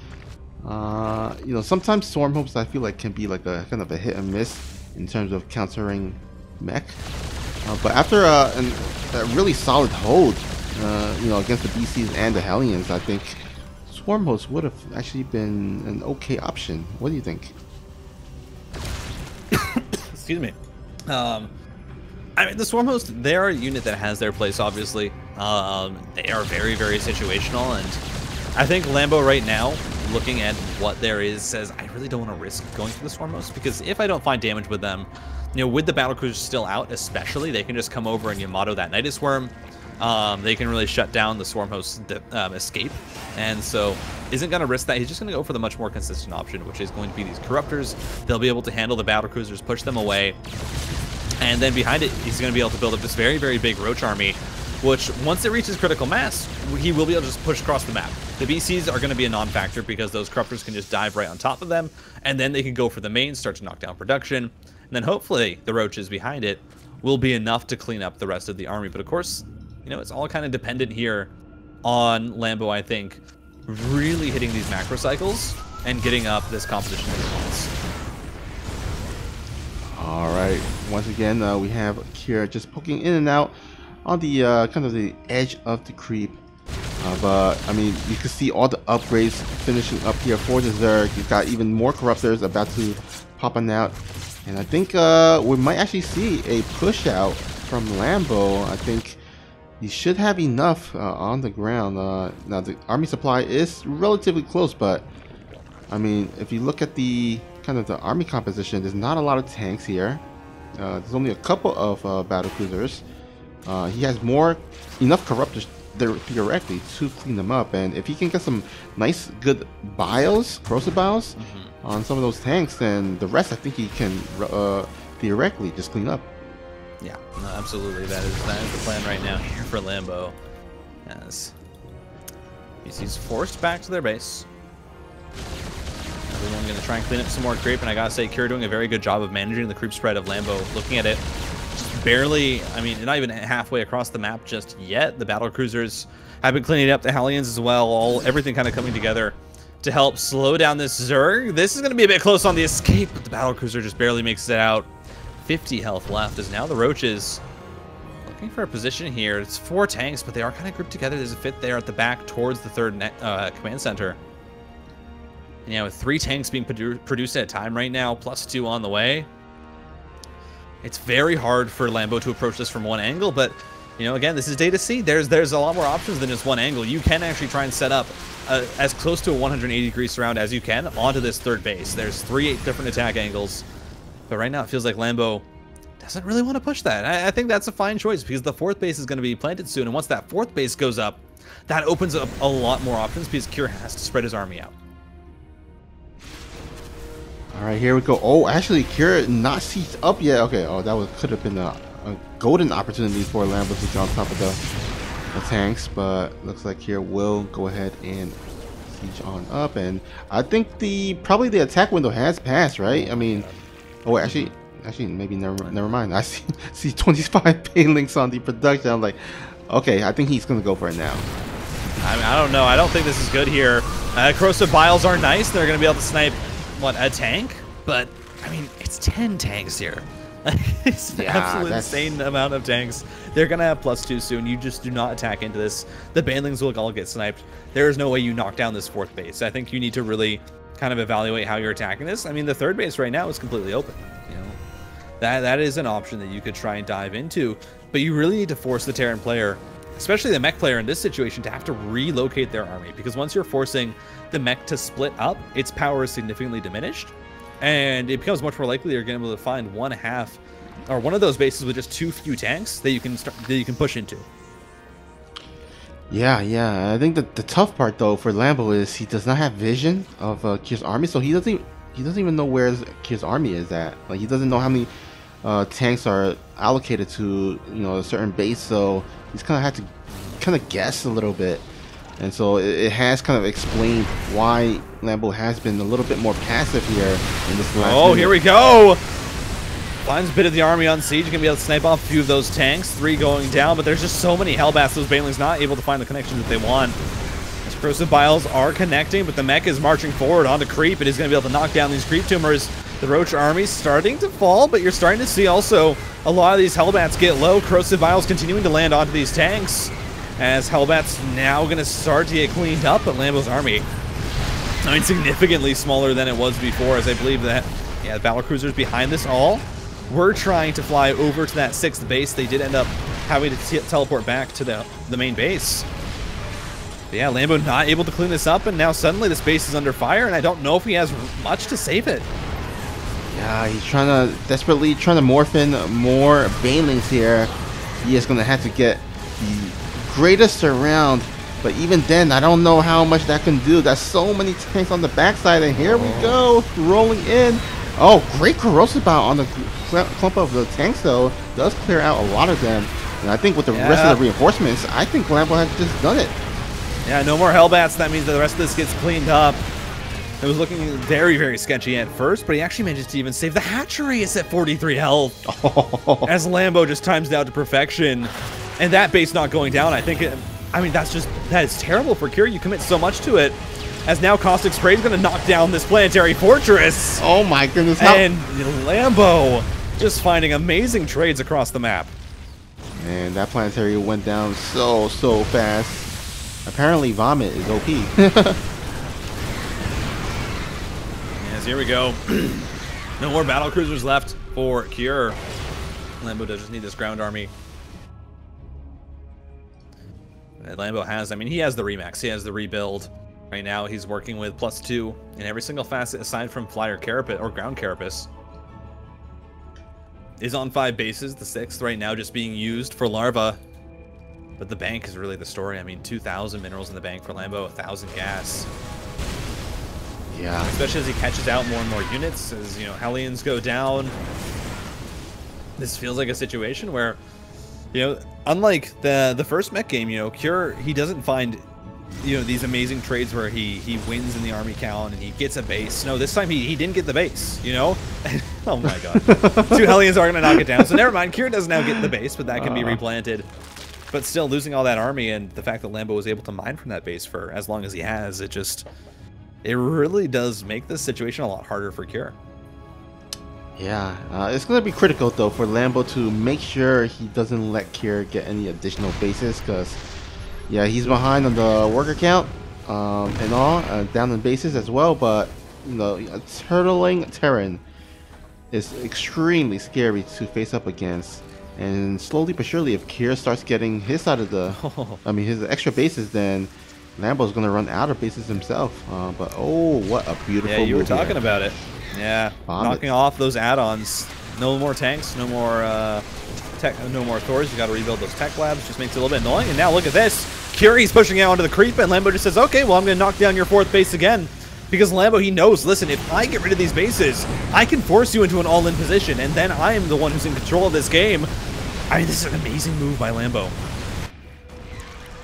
You know, sometimes Stormhopes I feel like can be like a kind of a hit and miss in terms of countering mech. But after a really solid hold, you know, against the BCs and the Hellions, I think Swarmhost would have actually been an okay option. What do you think? Excuse me. I mean, the Swarmhost, they are a unit that has their place, obviously. They are very, very situational, and I think Lambo right now, looking at what there is, says, I really don't want to risk going for the Swarmhost, because if I don't find damage with them, you know, with the battlecruisers still out, especially, they can just come over and Yamato that Nidus Worm. They can really shut down the Swarmhost's escape, and so isn't going to risk that. He's just going to go for the much more consistent option, which is going to be these Corruptors. They'll be able to handle the battlecruisers, push them away, and then behind it, he's going to be able to build up this very, very big Roach army, which once it reaches critical mass, he will be able to just push across the map. The BCs are going to be a non-factor because those Corruptors can just dive right on top of them, and then they can go for the main, start to knock down production, and then hopefully the Roaches behind it will be enough to clean up the rest of the army. But of course, you know, it's all kind of dependent here on Lambo, I think, really hitting these macro cycles and getting up this competition that he wants. All right, once again, we have Kira just poking in and out on the kind of the edge of the creep. But I mean, you can see all the upgrades finishing up here for the Zerg. You've got even more Corruptors about to pop on out, and I think we might actually see a push out from Lambo. I think he should have enough on the ground. Now the army supply is relatively close, but I mean, if you look at the kind of the army composition, there's not a lot of tanks here. There's only a couple of battlecruisers. He has enough Corruptors there theoretically to clean them up, and if he can get some nice good bios, corrosive bios on some of those tanks, then the rest I think he can theoretically just clean up. Yeah, no, absolutely. That is the plan right now here for Lambo, as he's forced back to their base. Everyone going to try and clean up some more creep, and I gotta say, Kira doing a very good job of managing the creep spread of Lambo. Looking at it, just barely, I mean, not even halfway across the map just yet. The battlecruisers have been cleaning up the Hellions as well. Everything kind of coming together to help slow down this Zerg. This is going to be a bit close on the escape, but the battlecruiser just barely makes it out. 50 health left, as now the Roaches looking for a position here. It's 4 tanks, but they are kind of grouped together. There's a fit there at the back towards the third command center. And yeah, with 3 tanks being produced at a time right now, +2 on the way, it's very hard for Lambo to approach this from one angle. But you know, again, this is Data C. There's a lot more options than just one angle. You can actually try and set up as close to a 180-degree surround as you can onto this third base. There's 3 different attack angles. But right now, it feels like Lambo doesn't really want to push that. I think that's a fine choice, because the 4th base is going to be planted soon. And once that 4th base goes up, that opens up a lot more options, because Kira has to spread his army out. All right, here we go. Oh, actually, Kira not sieged up yet. Okay, oh, that could have been a golden opportunity for Lambo to get on top of the tanks. But looks like Kira will go ahead and siege on up. And I think probably the attack window has passed, right? I mean... Oh, wait, actually, maybe never mind. I see 25 pain links on the production. I'm like, okay, I think he's gonna go for it now. I mean, I don't know. I don't think this is good here. Corrosive Biles are nice. They're gonna be able to snipe a tank, but I mean, it's 10 tanks here. It's an absolute insane amount of tanks. They're gonna have +2 soon. You just do not attack into this. The banelings will all get sniped. There is no way you knock down this 4th base. I think you need to really kind of evaluate how you're attacking this. I mean, the 3rd base right now is completely open. You know, that is an option that you could try and dive into, but you really need to force the Terran player, especially the mech player in this situation, to have to relocate their army, because once you're forcing the mech to split up, its power is significantly diminished, and it becomes much more likely you're going to be able to find one of those bases with just too few tanks that you can push into. Yeah. I think that the tough part though for Lambo is he does not have vision of Kira's army, so he doesn't even know where Kira's army is at. Like, he doesn't know how many tanks are allocated to, you know, a certain base. So he's kind of had to guess a little bit, and so it has kind of explained why Lambo has been a little bit more passive here in this last minute. Here we go. Finds a bit of the army on siege. Gonna be able to snipe off a few of those tanks. 3 going down, but there's just so many hellbats. Those banelings not able to find the connections that they want. There's Corrosive Biles are connecting, but the mech is marching forward onto creep. It is going to be able to knock down these creep tumors. The Roach army starting to fall, but you're starting to see also a lot of these Hellbats get low. Corrosive Biles continuing to land onto these tanks as Hellbat's now going to start to get cleaned up, but Lambo's army, I mean, significantly smaller than it was before, as I believe that, yeah, the battlecruisers behind this all were trying to fly over to that 6th base. They did end up having to teleport back to the main base. But yeah, Lambo not able to clean this up, and now suddenly this base is under fire, and I don't know if he has much to save it. Yeah, he's desperately trying to morph in more Banelings here. He is going to have to get the greatest around, but even then, I don't know how much that can do. There's so many tanks on the backside, and here we go, rolling in. Oh, great Corrosive Bile on the clump of the tanks, though. Does clear out a lot of them. And I think with the rest of the reinforcements, I think Lambo has just done it. Yeah, no more Hellbats. That means that the rest of this gets cleaned up. It was looking very, very sketchy at first, but he actually managed to even save the hatchery. It's at 43 health. Oh. As Lambo just times it out to perfection. And that base not going down, I think, I mean, that is terrible for Cure. You commit so much to it. As now Caustic Spray is going to knock down this planetary fortress. Oh my goodness. And Lambo just finding amazing trades across the map. Man, that planetary went down so fast. Apparently Vomit is OP. Yes, here we go. No more battle cruisers left for Cure. Lambo does just need this ground army. And Lambo has, I mean, he has the remax, he has the rebuild. Right now he's working with +2 in every single facet aside from flyer carapace or ground carapace. Is on 5 bases, the 6th right now just being used for larva. But the bank is really the story. I mean, 2,000 minerals in the bank for Lambo, 1,000 gas. Yeah. Especially as he catches out more and more units, as, you know, Hellions go down. This feels like a situation where, you know, unlike the first mech game, you know, Cure, he doesn't find, you know, these amazing trades where he wins in the army count and he gets a base. No, this time he didn't get the base, you know? Oh my god. 2 Hellions are going to knock it down. So never mind, Cure does now get the base, but that can be replanted. But still, losing all that army and the fact that Lambo was able to mine from that base for as long as he has, it really does make this situation a lot harder for Cure. Yeah, it's going to be critical, though, for Lambo to make sure he doesn't let Cure get any additional bases, because, yeah, he's behind on the worker count and all, down in bases as well, but, you know, turtling Terran is extremely scary to face up against. And slowly but surely, if Cure starts getting his side of the, I mean, his extra bases, then Lambo's going to run out of bases himself. But, oh, what a beautiful move. Yeah, you were talking about it. Yeah, knocking off those add-ons. No more tanks, no more no more Thors. You got to rebuild those tech labs. Just makes it a little bit annoying. And now look at this. Curie's pushing out onto the creep, and Lambo just says, okay, well, I'm going to knock down your 4th base again. Because Lambo, he knows, listen, if I get rid of these bases, I can force you into an all-in position, and then I am the one who's in control of this game. I mean, this is an amazing move by Lambo.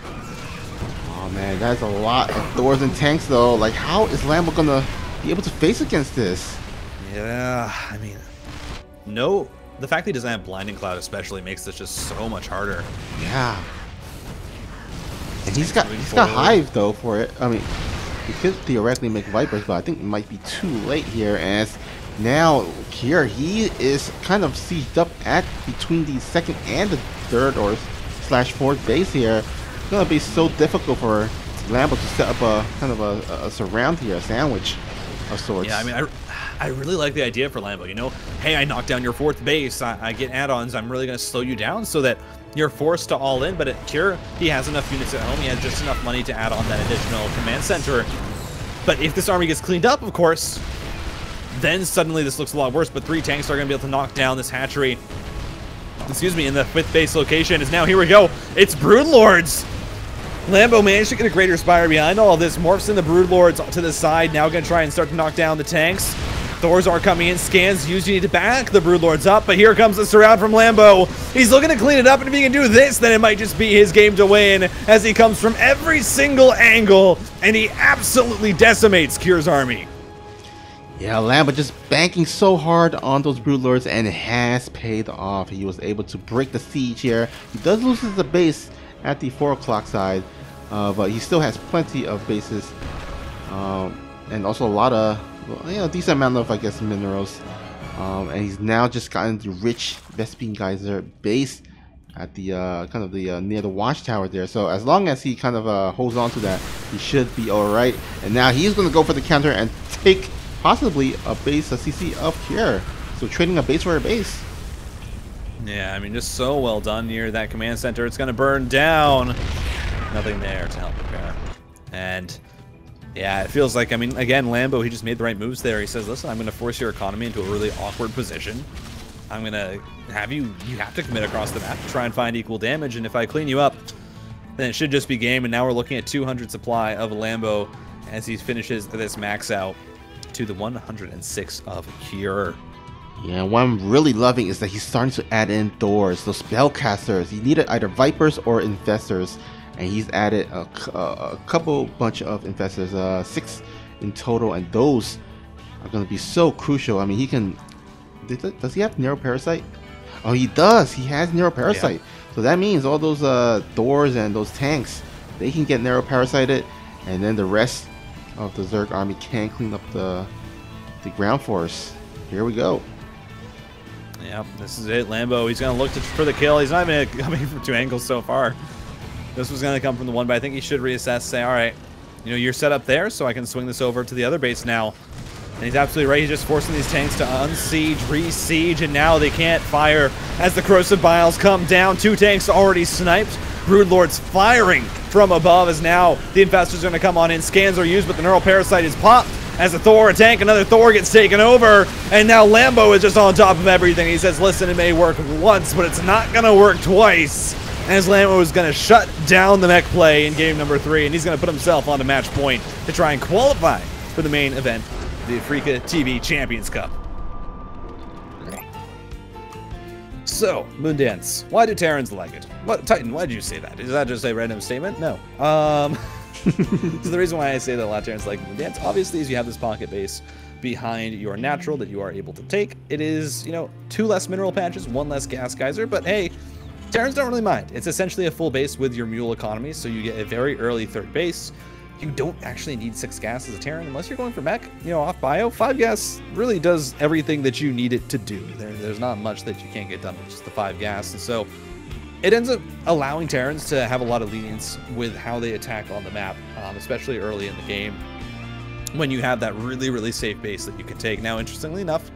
Oh, man, that's a lot of Thors and tanks, though. Like, how is Lambo going to be able to face against this? Yeah, I mean, no, the fact that he doesn't have Blinding Cloud especially makes this just so much harder. Yeah. And he's got Hive, though, for it. I mean, he could theoretically make Vipers, but I think it might be too late here, as now Cure, he is kind of sieged up at between the 2nd and the 3rd or /4th base here. It's going to be so difficult for Lambo to set up a kind of a surround here, a sandwich of sorts. Yeah, I mean, I really like the idea for Lambo, you know? Hey, I knocked down your 4th base, I get add-ons, I'm really going to slow you down so that you're forced to all in, but at Cure, he has enough units at home, he has just enough money to add on that additional command center. But if this army gets cleaned up, of course, then suddenly this looks a lot worse, but 3 tanks are going to be able to knock down this hatchery, excuse me, in the 5th base location. Is now, here we go, it's Broodlords! Lambo managed to get a Greater Spire behind all of this, morphs in the Broodlords to the side, now going to try and start to knock down the tanks. Thors are coming in, scans, usually need to back the Broodlords up, but here comes the surround from Lambo. He's looking to clean it up, and if he can do this, then it might just be his game to win, as he comes from every single angle, and he absolutely decimates Cure's army. Yeah, Lambo just banking so hard on those Broodlords, and it has paid off. He was able to break the siege here. He does lose his base at the 4 o'clock side, but he still has plenty of bases, and also a lot of, decent amount of, I guess, minerals. And he's now just gotten the rich Vespene Geyser base at the kind of the near the watchtower there. So as long as he kind of holds on to that, he should be all right. And now he's going to go for the counter and take possibly a base, a CC of Cure. So trading a base for a base. Yeah, I mean, just so well done near that command center. It's going to burn down. Nothing there to help repair. And yeah, it feels like, I mean, again, LAMBO, he just made the right moves there. He says, listen, I'm going to force your economy into a really awkward position. I'm going to have you have to commit across the map to try and find equal damage. And if I clean you up, then it should just be game. And now we're looking at 200 supply of LAMBO as he finishes this max out to the 106 of Cure. Yeah, what I'm really loving is that he's starting to add in Thors, those spellcasters. He needed either Vipers or Infestors, and he's added a couple bunch of Infestors, 6 in total, and those are going to be so crucial. I mean, he can... Does he have Neuroparasite? Oh, he does! He has Neuroparasite. Yeah. So that means all those Thors and those tanks, they can get Neuroparasited, and then the rest of the Zerg army can clean up the ground force. Here we go. Yep, this is it. LAMBO, he's going to look for the kill. He's not even coming from 2 angles so far. This was going to come from the 1, but I think he should reassess, say, all right, you're set up there, so I can swing this over to the other base now. And he's absolutely right. He's just forcing these tanks to unsiege, re-siege, and now they can't fire as the Corrosive Biles come down. 2 tanks already sniped. Broodlord's firing from above as now the Infestors are going to come on in. Scans are used, but the Neural Parasite is popped. As a Thor, a tank, another Thor gets taken over, and now LAMBO is just on top of everything. He says, listen, it may work once, but it's not going to work twice. As LAMBO is going to shut down the mech play in game number 3, and he's going to put himself on to match point to try and qualify for the main event, the AfreecaTV Champions Cup. So, Moondance, why do Terrans like it? What, Titan, why did you say that? Is that just a random statement? No. So the reason why I say that a lot of Terrans like Moondance, obviously, is you have this pocket base behind your natural that you are able to take. It is, 2 less mineral patches, 1 less gas geyser, but hey, Terrans don't really mind. It's essentially a full base with your mule economy, so you get a very early 3rd base. You don't actually need 6 gas as a Terran unless you're going for mech, off bio. 5 gas really does everything that you need it to do. There's not much that you can't get done with just the 5 gas, and so it ends up allowing Terrans to have a lot of lenience with how they attack on the map, especially early in the game, when you have that really, really safe base that you can take. Now, interestingly enough,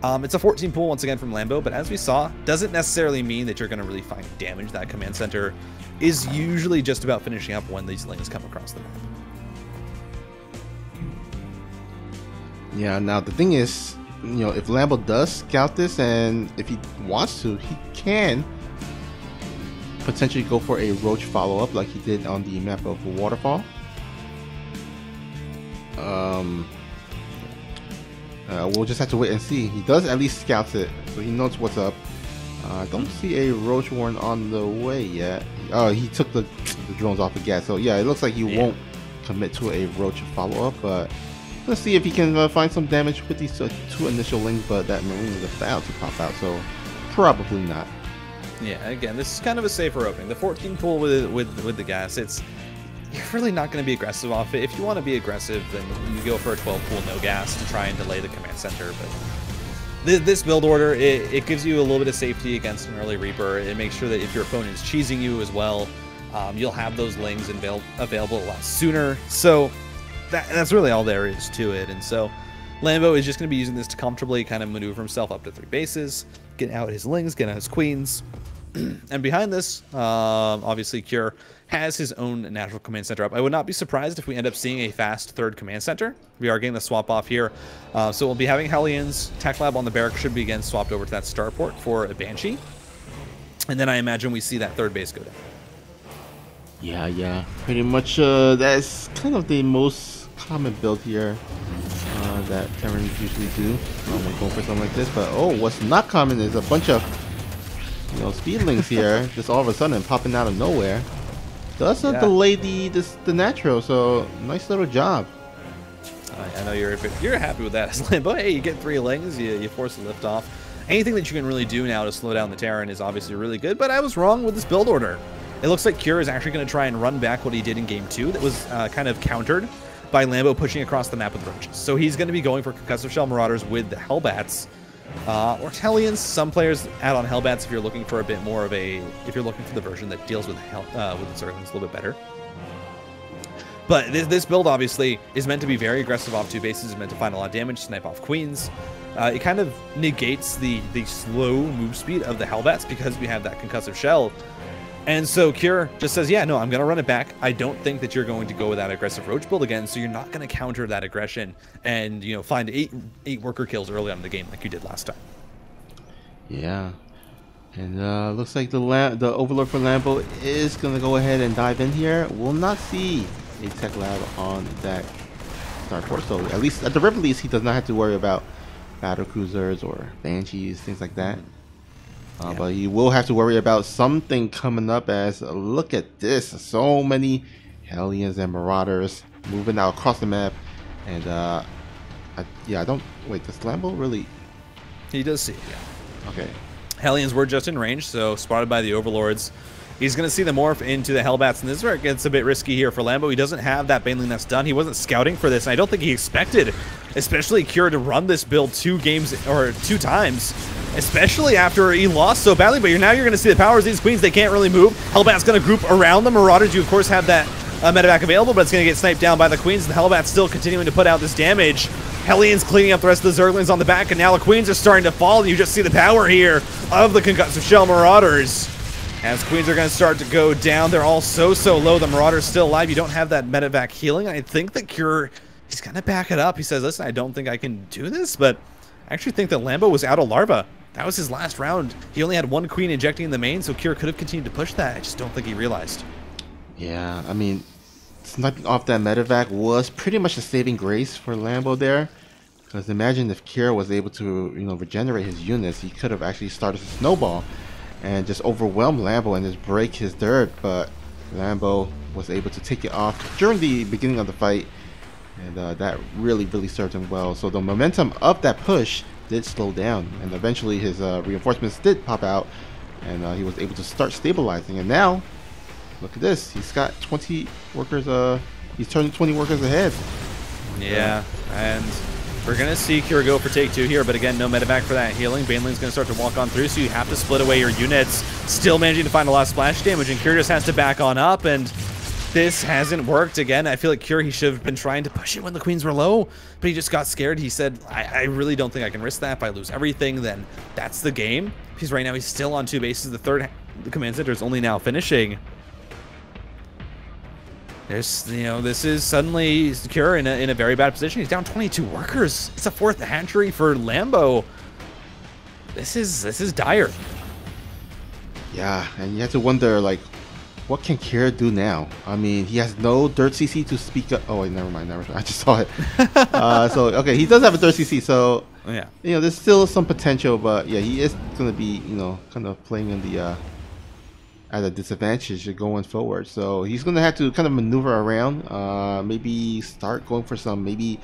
it's a 14 pool once again from LAMBO, but as we saw, doesn't necessarily mean that you're going to really find damage. That command center is usually just about finishing up when these lanes come across the map. Yeah, now the thing is, if LAMBO does scout this, and if he wants to, he can potentially go for a roach follow-up like he did on the map of Waterfall. We'll just have to wait and see. He does at least scout it, so he knows what's up. I don't see a roach warren on the way yet. Oh, he took the drones off the gas, so yeah, it looks like he won't commit to a roach follow-up, but let's see if he can find some damage with these 2 initial links, but that marine is about to pop out, so probably not. Yeah, again, this is kind of a safer opening. The 14 pool with the gas, you're really not going to be aggressive off it. If you want to be aggressive, then you go for a 12 pool no gas to try and delay the command center. But this build order, it gives you a little bit of safety against an early Reaper. It makes sure that if your opponent's cheesing you as well, you'll have those lings available a lot sooner. So that's really all there is to it. And so LAMBO is just going to be using this to comfortably kind of maneuver himself up to 3 bases, get out his lings, get out his queens. And behind this, obviously, Cure has his own natural command center up. I would not be surprised if we end up seeing a fast 3rd command center. We are getting the swap off here. So we'll be having Hellions. Tech Lab on the barrack should be again swapped over to that starport for a Banshee. And then I imagine we see that 3rd base go down. Yeah. Pretty much that's kind of the most common build here that Terrans usually do when going for something like this. But what's not common is a bunch of speedlings here just all of a sudden popping out of nowhere. Does delay the natural, so nice little job. I know you're happy with that as LAMBO. Hey, you get 3 lings, you force the lift off. Anything that you can really do now to slow down the Terran is obviously really good, but I was wrong with this build order. It looks like Cure is actually going to try and run back what he did in game 2 that was kind of countered by LAMBO pushing across the map with Roaches. So he's going to be going for Concussive Shell Marauders with the Hellbats. Or Hellions. Some players add on Hellbats if you're looking for a bit more of a... If you're looking for the version that deals with the Zerglings a little bit better. But this build, obviously, is meant to be very aggressive off 2 bases. It's meant to find a lot of damage, snipe off Queens. It kind of negates the slow move speed of the Hellbats because we have that Concussive Shell. And so Cure just says, yeah, no, I'm going to run it back. I don't think that you're going to go with that aggressive Roach build again, so you're not going to counter that aggression and, you know, find eight worker kills early on in the game like you did last time. Yeah. And looks like the Overlord for LAMBO is going to go ahead and dive in here. We'll not see a Tech Lab on that Star Force, so at least, at the very least, he does not have to worry about battle cruisers or banshees, things like that. Yeah. But you will have to worry about something coming up, as look at this, so many Hellions and Marauders moving out across the map. And yeah, I don't, wait, does LAMBO really? He does see it, yeah. Okay. Hellions were just in range, so spotted by the Overlords. He's going to see the morph into the Hellbats, and this is where it gets a bit risky here for LAMBO. He doesn't have that Baneling that's done. He wasn't scouting for this, and I don't think he expected, especially Cure, to run this build 2 times, especially after he lost so badly. But now you're going to see the powers of these Queens. They can't really move. Hellbat's going to group around the Marauders. You, of course, have that medevac available, but it's going to get sniped down by the Queens. The Hellbat's still continuing to put out this damage. Hellions cleaning up the rest of the Zerglings on the back, and now the Queens are starting to fall, and you just see the power here of the Concussive Shell Marauders. As Queens are going to start to go down, they're all so low. The Marauders still alive. You don't have that medevac healing. I think that Cure, he's going to back it up. He says, listen, I don't think I can do this, but I actually think that LAMBO was out of larva. That was his last round. He only had 1 Queen injecting in the main, so Cure could have continued to push that. I just don't think he realized. Yeah, I mean, sniping off that medevac was pretty much a saving grace for LAMBO there. Because imagine if Cure was able to, you know, regenerate his units, he could have actually started to snowball and just overwhelm LAMBO and just break his dirt, but LAMBO was able to take it off during the beginning of the fight, and that really served him well. So the momentum of that push did slow down, and eventually his reinforcements did pop out, and he was able to start stabilizing. And now, look at this, he's got 20 workers, he's turning 20 workers ahead. Yeah, and we're going to see Cure go for take 2 here, but again, no medevac for that healing. Baneling's going to start to walk on through, so you have to split away your units. Still managing to find a lot of splash damage, and Cure just has to back on up, and this hasn't worked. Again, I feel like Cure, he should have been trying to push it when the Queens were low, but he just got scared. He said, I really don't think I can risk that. If I lose everything, then that's the game. Because right now he's still on 2 bases. The command center is only now finishing. There's, you know, this is suddenly Cure in a very bad position. He's down 22 workers. It's a 4th hatchery for LAMBO. This is dire. Yeah, and you have to wonder, like, what can Cure do now? I mean, he has no dirt CC to speak up. Oh wait, never mind. I just saw it. So okay, he does have a dirt CC. So yeah, you know, there's still some potential, but yeah, he is going to be, you know, kind of playing in the at a disadvantage going forward. So he's going to have to kind of maneuver around, maybe start going for some, maybe, you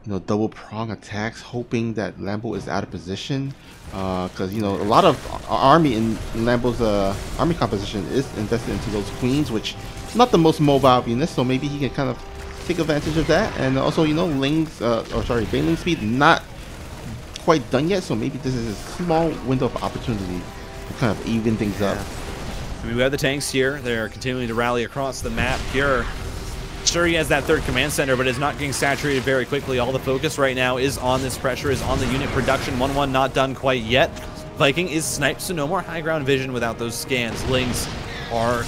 know, double prong attacks, hoping that LAMBO is out of position, because, you know, a lot of army in LAMBO's army composition is invested into those Queens, which is not the most mobile unit, so maybe he can kind of take advantage of that. And also, you know, Baneling speed not quite done yet, so maybe this is a small window of opportunity to kind of even things up. I mean, we have the tanks here. They're continuing to rally across the map here. Sure, he has that 3rd command center, but it's not getting saturated very quickly. All the focus right now is on this pressure, is on the unit production. 1-1 not done quite yet. Viking is sniped, so no more high ground vision without those scans. Lings are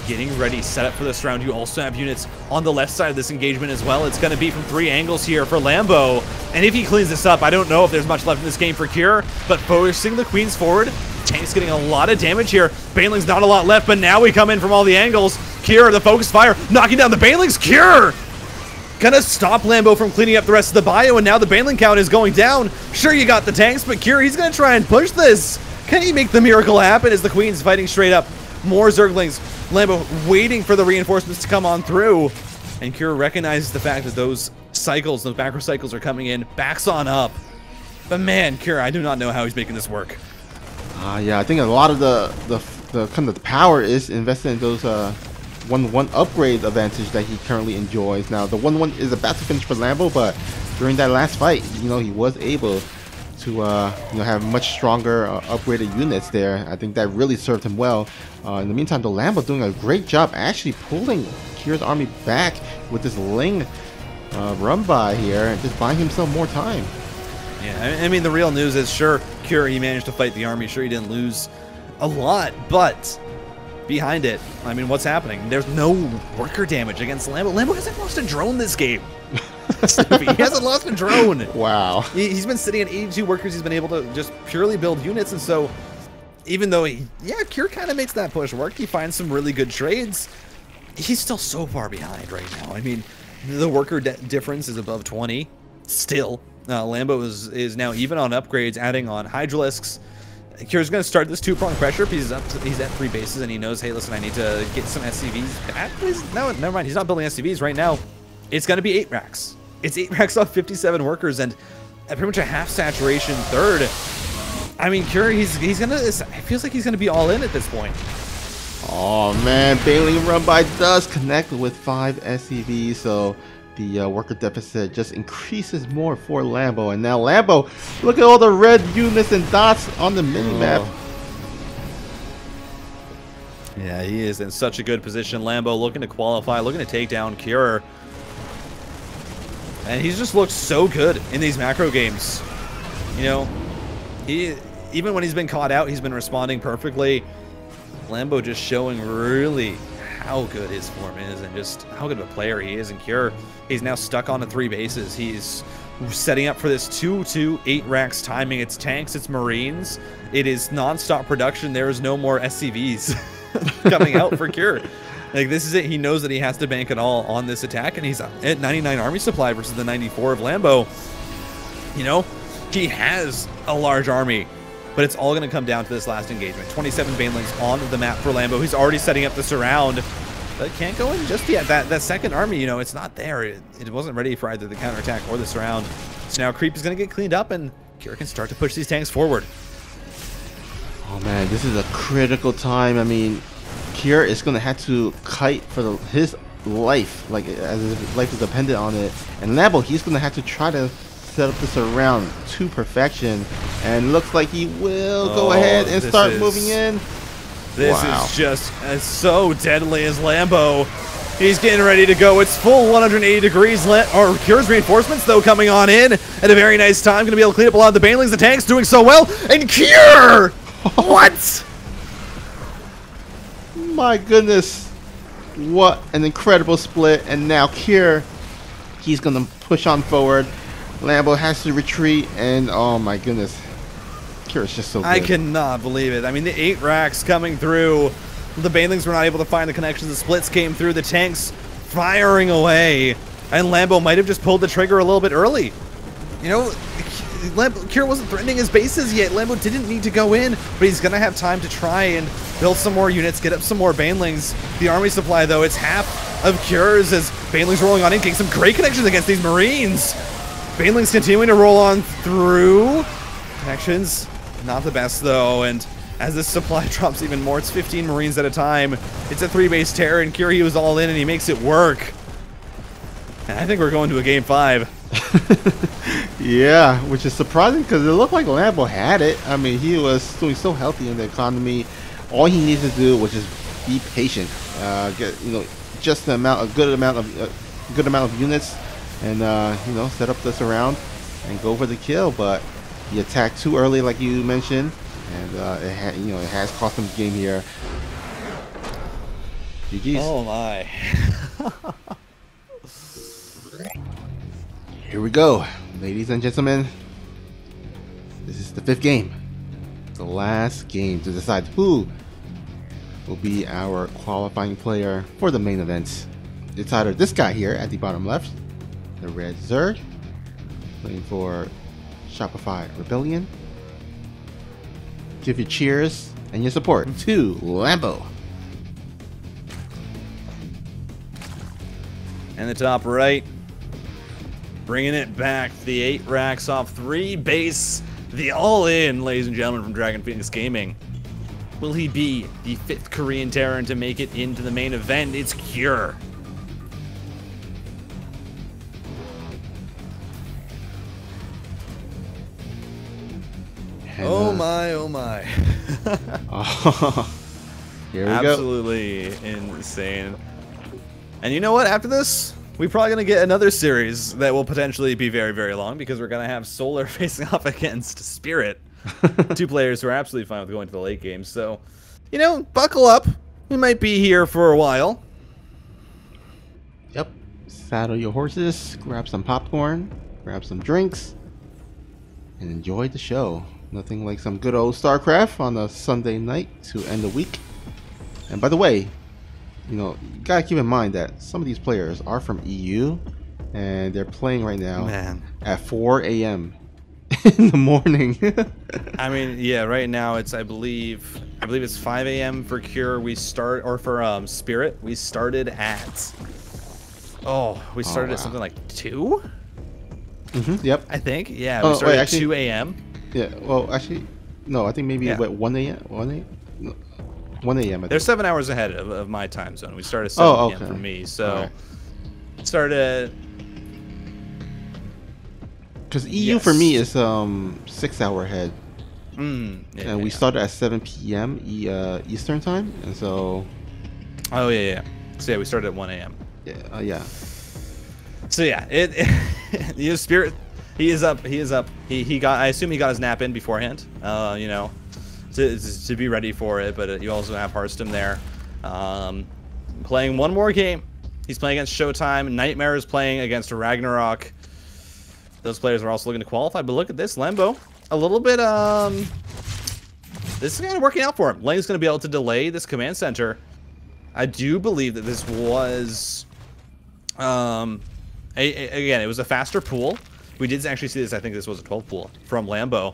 getting ready, set up for this round. You also have units on the left side of this engagement as well. It's going to be from 3 angles here for LAMBO. And if he cleans this up, I don't know if there's much left in this game for Cure, but forcing the Queens forward, Tank's getting a lot of damage here. Baneling's not a lot left, but now we come in from all the angles. Cure, the focus fire, knocking down the Banelings. Cure gonna stop LAMBO from cleaning up the rest of the bio, and now the Baneling count is going down. Sure, you got the tanks, but Cure, he's gonna try and push this. Can he make the miracle happen as the Queen's fighting straight up? More Zerglings. LAMBO waiting for the reinforcements to come on through. And Cure recognizes the fact that those cycles, those macro cycles are coming in, backs on up. But man, Cure, I do not know how he's making this work. Yeah, I think a lot of the the kind of the power is invested in those 1-1 upgrade advantage that he currently enjoys. Now the 1-1 is about to finish for LAMBO, but during that last fight, you know, he was able to you know, have much stronger upgraded units there. I think that really served him well. In the meantime, though, LAMBO doing a great job actually pulling Kira's army back with this Ling run by here and just buying himself more time. Yeah, I mean, the real news is, sure, Kira, he managed to fight the army. Sure, he didn't lose a lot, but behind it, I mean, what's happening? There's no worker damage against LAMBO. LAMBO hasn't lost a drone this game. Snoopy, he hasn't lost a drone. Wow. He's been sitting at 82 workers. He's been able to just purely build units, and so even though Kira kind of makes that push work, he finds some really good trades. He's still so far behind right now. I mean, the worker difference is above 20 still. LAMBO is now even on upgrades, adding on Hydralisks. Kira's going to start this two-pronged pressure because he's at 3 bases and he knows, hey, listen, I need to get some SCVs back. No, never mind. He's not building SCVs right now. It's going to be 8 racks. It's 8 racks off 57 workers and at pretty much a half saturation third. I mean, Kira, he's going to, it feels like he's going to be all in at this point. Oh man, Bailey run by does connect with 5 SCVs, so the worker deficit just increases more for LAMBO. And now LAMBO, look at all the red units and dots on the minimap. Yeah, he is in such a good position. LAMBO looking to qualify, looking to take down Kira. And he's just looked so good in these macro games. You know, even when he's been caught out, he's been responding perfectly. LAMBO just showing really how good his form is and just how good of a player he is. And Kira, he's now stuck on the 3 bases. He's setting up for this 2-2-8 racks timing. It's tanks, it's Marines. It is non-stop production. There is no more SCVs coming out for Kira. Like, this is it. He knows that he has to bank it all on this attack, and he's at 99 army supply versus the 94 of LAMBO. You know, he has a large army, but it's all going to come down to this last engagement. 27 banelings on the map for LAMBO. He's already setting up the surround, but can't go in just yet. That second army, you know, it's not there. It wasn't ready for either the counterattack or the surround. So now creep is going to get cleaned up, and Kira can start to push these tanks forward. Oh man, this is a critical time. I mean, Kira is going to have to kite for his life, like as his life is dependent on it. And LAMBO, he's going to have to try to set up this around to perfection, and looks like he will go ahead and start moving in. This is just so deadly as LAMBO. He's getting ready to go. It's full 180 degrees. Kira's reinforcements, though, coming on in at a very nice time. Going to be able to clean up a lot of the banelings. The tank's doing so well. And Kira! What? My goodness. What an incredible split. And now Kira, he's going to push on forward. LAMBO has to retreat, and oh my goodness, Kira's just so good. I cannot believe it. I mean, the 8 racks coming through. The banelings were not able to find the connections. The splits came through. The tanks firing away, and LAMBO might have just pulled the trigger a little bit early. You know, Kira wasn't threatening his bases yet. LAMBO didn't need to go in, but he's going to have time to try and build some more units, get up some more banelings. The army supply, though, it's half of Kira's as banelings rolling on in, getting some great connections against these Marines. Banelings continuing to roll on through. Connections, not the best, though, and as this supply drops even more, it's 15 Marines at a time. It's a 3-base terror, and Kira was all in, and he makes it work. And I think we're going to a game 5. Yeah, which is surprising because it looked like LAMBO had it. I mean, he was doing so healthy in the economy. All he needs to do was just be patient, get just a good amount of units, and set up the surround and go for the kill. But he attacked too early, like you mentioned, and it has cost him the game here. GG's. Oh my. Here we go, ladies and gentlemen. This is the 5th game, the last game to decide who will be our qualifying player for the main event. It's either this guy here at the bottom left, the red Zerg, playing for Shopify Rebellion. Give your cheers and your support to LAMBO. And the top right, bringing it back, the 8 racks off 3 base, the all-in, ladies and gentlemen, from Dragon Phoenix Gaming. Will he be the 5th Korean Terran to make it into the main event? It's Cure. And, oh my, oh my. Here we Absolutely go. insane. And you know what? After this, we're probably going to get another series that will potentially be very, very long because we're going to have Solar facing off against Spirit. 2 players who are absolutely fine with going to the late game. So, you know, buckle up. We might be here for a while. Yep. Saddle your horses, grab some popcorn, grab some drinks, and enjoy the show. Nothing like some good old StarCraft on a Sunday night to end the week. And by the way, you know, you gotta keep in mind that some of these players are from EU, and they're playing right now at 4 a.m. in the morning. I mean, yeah, right now it's I believe it's 5 a.m. for Cure. We start, or for Spirit, we started at at something like 2. Yep. I think. Yeah, we started at 2 a.m. Yeah. Well, actually, no. I think maybe at 1 a.m. 1 a.m. No, 1 a.m. They're 7 hours ahead of my time zone. We started at 7 p.m. for me, so started. Because EU for me is 6 hour ahead. And we started at 7 p.m. Eastern time, and so. Oh yeah. So yeah, we started at 1 a.m. Yeah. Yeah. So yeah, Spirit. He is up. He got. I assume he got his nap in beforehand. You know, to be ready for it. But you also have Hearthstone there, playing one more game. He's playing against Showtime. Nightmare is playing against Ragnarok. Those players are also looking to qualify. But look at this, LAMBO. A little bit. This is kind of working out for him. Lane's going to be able to delay this command center. I do believe that this was. Again, it was a faster pool. We did actually see this. I think this was a 12 pool from LAMBO,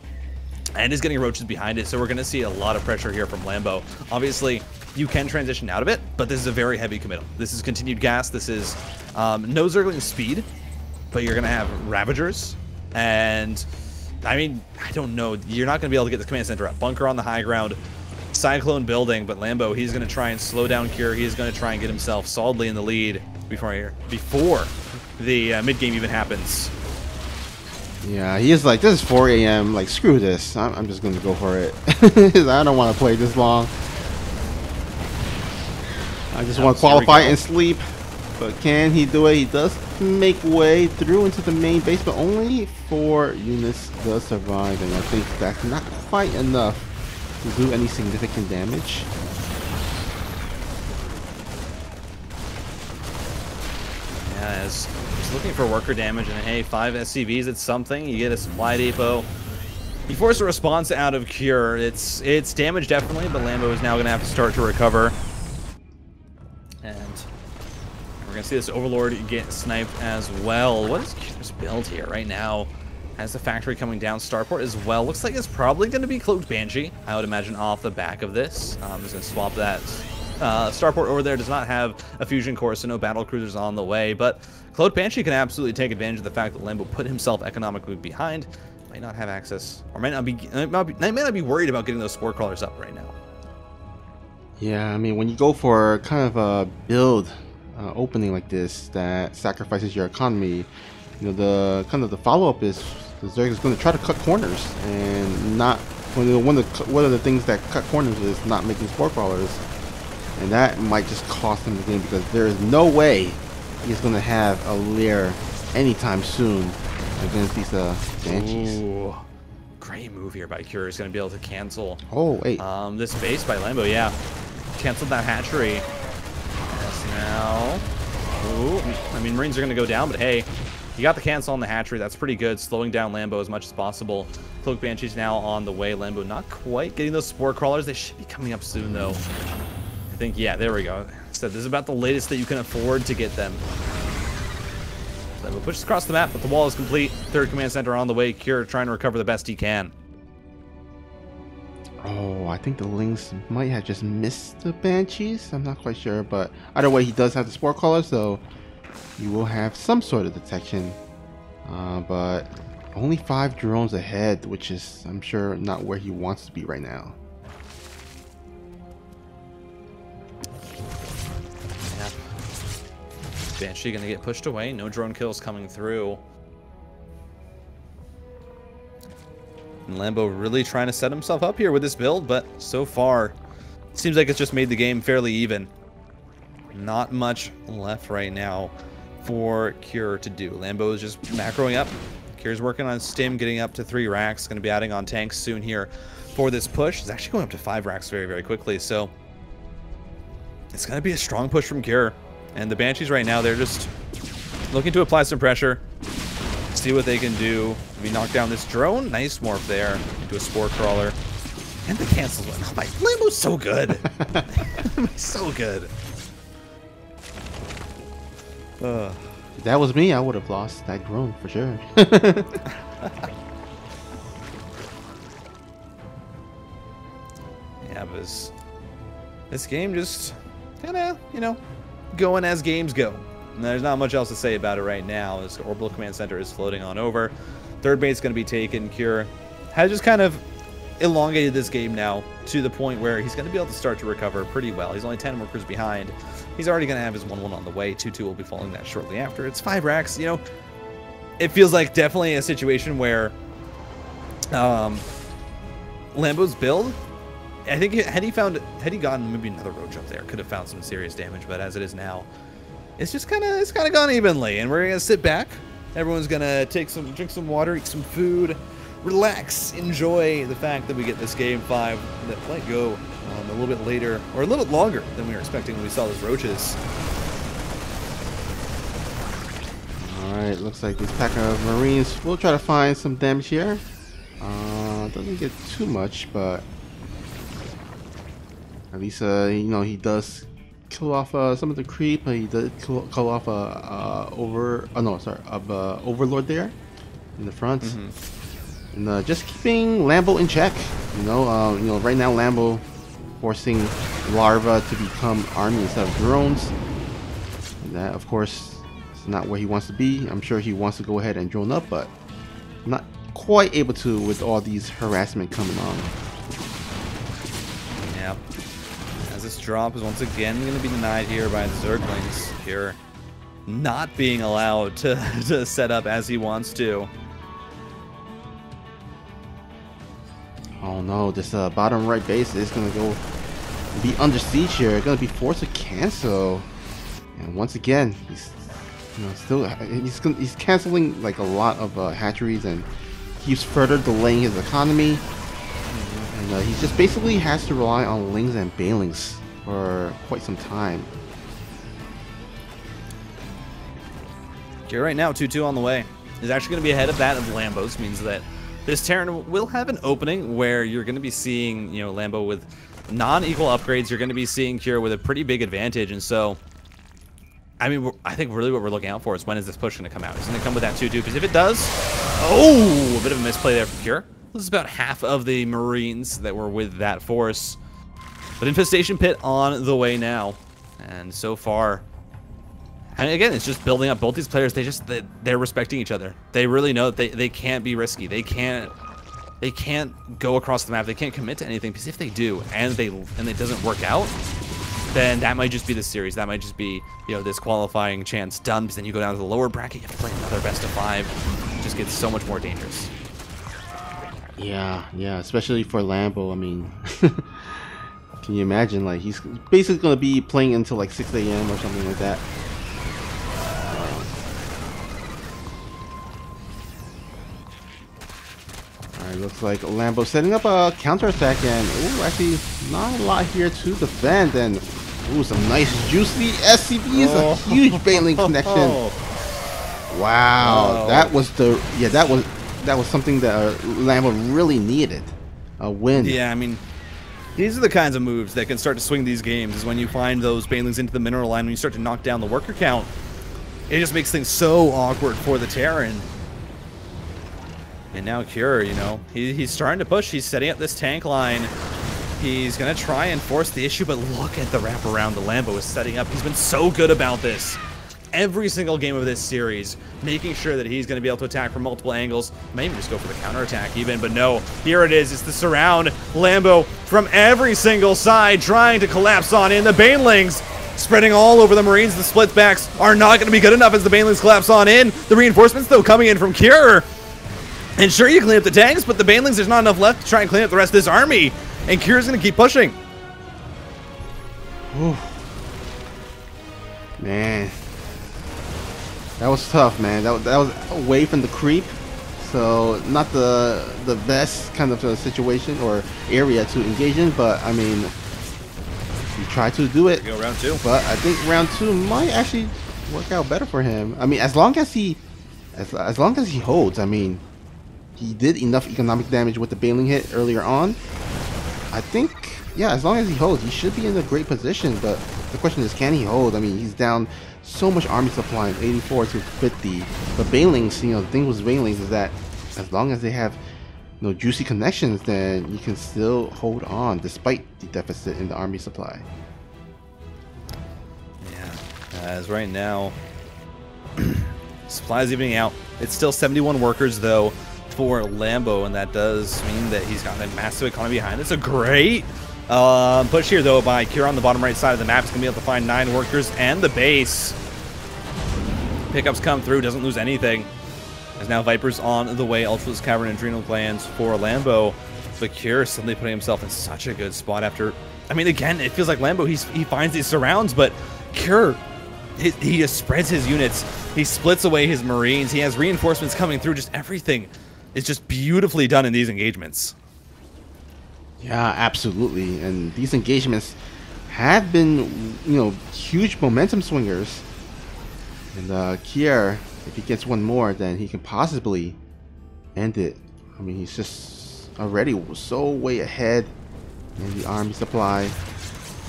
and is getting roaches behind it. So we're going to see a lot of pressure here from LAMBO. Obviously, you can transition out of it, but this is a very heavy committal. This is continued gas. This is no zergling speed, but you're going to have Ravagers. And I mean, I don't know. You're not going to be able to get the command center up. Bunker on the high ground. Cyclone building, but LAMBO, he's going to try and slow down Cure. He's going to try and get himself solidly in the lead before the mid game even happens. Yeah, he is like, this is 4 a.m. Like, screw this. I'm just going to go for it. I don't want to play this long. I just want to qualify and sleep. But can he do it? He does make way through into the main base, but only 4 units does survive. And I think that's not quite enough to do any significant damage. Yeah, he's looking for worker damage, and hey, 5 SCVs, it's something. You get a supply depot. You force a response out of Cure. It's damage definitely, but LAMBO is now going to have to start to recover. And we're going to see this Overlord get sniped as well. What is Cure's build here right now? Has the factory coming down, Starport as well. Looks like it's probably going to be Cloaked Banshee, I would imagine, off the back of this. I'm just going to swap that. Starport over there does not have a fusion core, so no battle cruisers on the way, but Cloaked Banshee can absolutely take advantage of the fact that LAMBO put himself economically behind. Might not have access, or might not be worried about getting those spore crawlers up right now. Yeah, I mean, when you go for kind of a build opening like this that sacrifices your economy, you know, the follow-up is the Zerg is going to try to cut corners, and not one of the things that cut corners is not making spore crawlers. And that might just cost him the game, because there is no way he's going to have a Lear anytime soon against these Banshees. Ooh, great move here by Cure. He's going to be able to cancel this base by LAMBO. Yeah, canceled that hatchery. Yes, now. Ooh, I mean, Marines are going to go down, but hey, you got the cancel on the hatchery. That's pretty good, slowing down LAMBO as much as possible. Cloak Banshee's now on the way. LAMBO not quite getting those spore crawlers. They should be coming up soon, though. I think, yeah, there we go. So this is about the latest that you can afford to get them. LAMBO pushes across the map, but the wall is complete. Third command center on the way. Cure trying to recover the best he can. Oh, I think the Lynx might have just missed the Banshees. I'm not quite sure, but either way, he does have the spore caller, so you will have some sort of detection. But only 5 drones ahead, which is, I'm sure, not where he wants to be right now. Banshee gonna get pushed away. No drone kills coming through. And LAMBO really trying to set himself up here with this build, but so far, it seems like it's just made the game fairly even. Not much left right now for Cure to do. LAMBO is just macroing up. Cure's working on Stim, getting up to 3 racks. Going to be adding on tanks soon here for this push. It's actually going up to 5 racks very, very quickly. So it's going to be a strong push from Cure. And the Banshees right now, they're just looking to apply some pressure. See what they can do. We knock down this drone. Nice morph there into a Spore Crawler. And the cancels one. Oh my, LAMBO's so good. So good. If that was me, I would have lost that drone for sure. Yeah, but this game just kind of, you know, going as games go. And there's not much else to say about it right now. This Orbital Command Center is floating on over. Third base going to be taken. Cure has just kind of elongated this game now to the point where he's going to be able to start to recover pretty well. He's only 10 workers behind. He's already going to have his 1-1 on the way. 2-2 will be following that shortly after. It's 5 racks. You know, it feels like definitely a situation where LAMBO's build, I think had he gotten maybe another roach up there, could have found some serious damage. But as it is now, it's just kind of gone evenly. And we're going to sit back. Everyone's going to drink some water, eat some food, relax, enjoy the fact that we get this game 5 that might go a little bit later, or a little bit longer than we were expecting when we saw those roaches. Alright, looks like this pack of Marines will try to find some damage here. Doesn't get too much, but at least you know, he does kill off some of the creep. He did kill off Overlord there in the front. And just keeping LAMBO in check. You know, right now LAMBO forcing larvae to become army instead of drones. And that, of course, is not where he wants to be. I'm sure he wants to go ahead and drone up, but not quite able to with all these harassment coming on. Yep. As this drop is once again going to be denied here by the Zerglings. Here, not being allowed to set up as he wants to. Oh no, this bottom right base is going to go be under siege here. Going to be forced to cancel. And once again, he's he's canceling like a lot of hatcheries and keeps further delaying his economy. And he just basically has to rely on lings and banelings for quite some time. Okay, right now 2-2 on the way. Is actually going to be ahead of that of LAMBO's, means that this Terran will have an opening where you're going to be seeing, you know, LAMBO with non-equal upgrades. You're going to be seeing Cure with a pretty big advantage. And so, I mean, I think really what we're looking out for is when is this push going to come out? It's going to come with that 2-2, because if it does, oh, a bit of a misplay there from Cure. This is about half of the Marines that were with that force. But Infestation Pit on the way now. And so far, and again, it's just building up both these players. They're respecting each other. They really know that they can't be risky. They can't go across the map. They can't commit to anything, because if they do and it doesn't work out, then that might just be the series. That might just be, you know, this qualifying chance done, because then you go down to the lower bracket, you have to play another best of 5. It just gets so much more dangerous. Yeah, especially for LAMBO. I mean, can you imagine? Like, he's basically going to be playing until like 6 a.m. or something like that. Alright, looks like LAMBO setting up a counterattack, and ooh, actually not a lot here to defend, and ooh, some nice juicy SCVs, a huge Baneling connection. Wow, that was something that LAMBO really needed. A win. Yeah, I mean, these are the kinds of moves that can start to swing these games, is when you find those Banelings into the mineral line, when you start to knock down the worker count. It just makes things so awkward for the Terran. And now Cure, you know, he's starting to push. He's setting up this tank line. He's going to try and force the issue, but look at the wraparound the LAMBO is setting up. He's been so good about this. Every single game of this series, making sure that he's going to be able to attack from multiple angles. Maybe just go for the counterattack even, but no. Here it is. It's the surround. LAMBO from every single side trying to collapse on in. The Banelings spreading all over the Marines. The split backs are not going to be good enough as the Banelings collapse on in. The reinforcements, though, coming in from Cure. And sure, you clean up the tanks, but the Banelings, there's not enough left to try and clean up the rest of this army. And Cure's going to keep pushing. Ooh. Man. That was tough, man. That was away from the creep. So, not the best kind of situation or area to engage in, but, I mean, he tried to do it. Go round 2. But I think round 2 might actually work out better for him. I mean, as long as he holds, I mean, he did enough economic damage with the Baneling hit earlier on. I think, yeah, as long as he holds, he should be in a great position. But the question is, can he hold? I mean, he's down so much army supply, 84 to 50. But Banelings, you know, the thing with Banelings is that as long as they have juicy connections, then you can still hold on despite the deficit in the army supply. Yeah, as right now, supplies evening out. It's still 71 workers though for LAMBO, and that does mean that he's got a massive economy behind. It's a great push here though by Cure on the bottom right side of the map. He's gonna be able to find 9 workers and the base. Pickups come through, doesn't lose anything. There's now Vipers on the way, Ultra's Cavern and Adrenal Glands for LAMBO. But Cure suddenly putting himself in such a good spot after, I mean, again, it feels like LAMBO, he finds these surrounds, but Cure, he just spreads his units. He splits away his Marines. He has reinforcements coming through. Just everything is just beautifully done in these engagements. Yeah, absolutely. And these engagements have been, huge momentum swingers. And Kier, if he gets one more, then he can possibly end it. I mean, he's just already so way ahead in the army supply.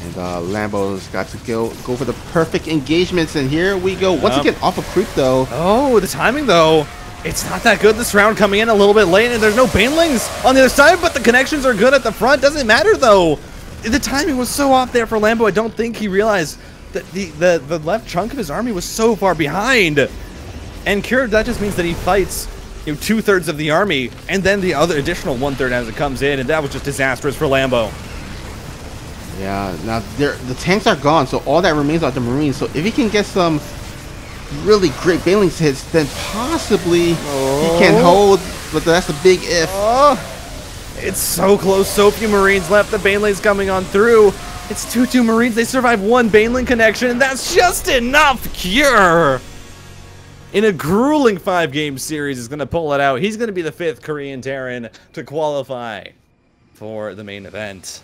And LAMBO's got to go for the perfect engagements. And here we go. Once again, off a creep, though. Oh, the timing, though. It's not that good this round, coming in a little bit late, and there's no Banelings on the other side, but the connections are good at the front. Doesn't matter, though. The timing was so off there for LAMBO. I don't think he realized that the left chunk of his army was so far behind. And Cure, that just means that he fights 2/3 of the army, and then the other additional 1/3 as it comes in, and that was just disastrous for LAMBO. Yeah, now the tanks are gone, so all that remains are the Marines. So if he can get some really great Banelings hits, then possibly he can hold, but that's a big if. It's so close. So few Marines left. The Banelings coming on through. It's 2-2 Marines. They survive 1 Baneling connection, and that's just enough. Cure, in a grueling 5-game series, is going to pull it out. He's going to be the 5th Korean Terran to qualify for the main event.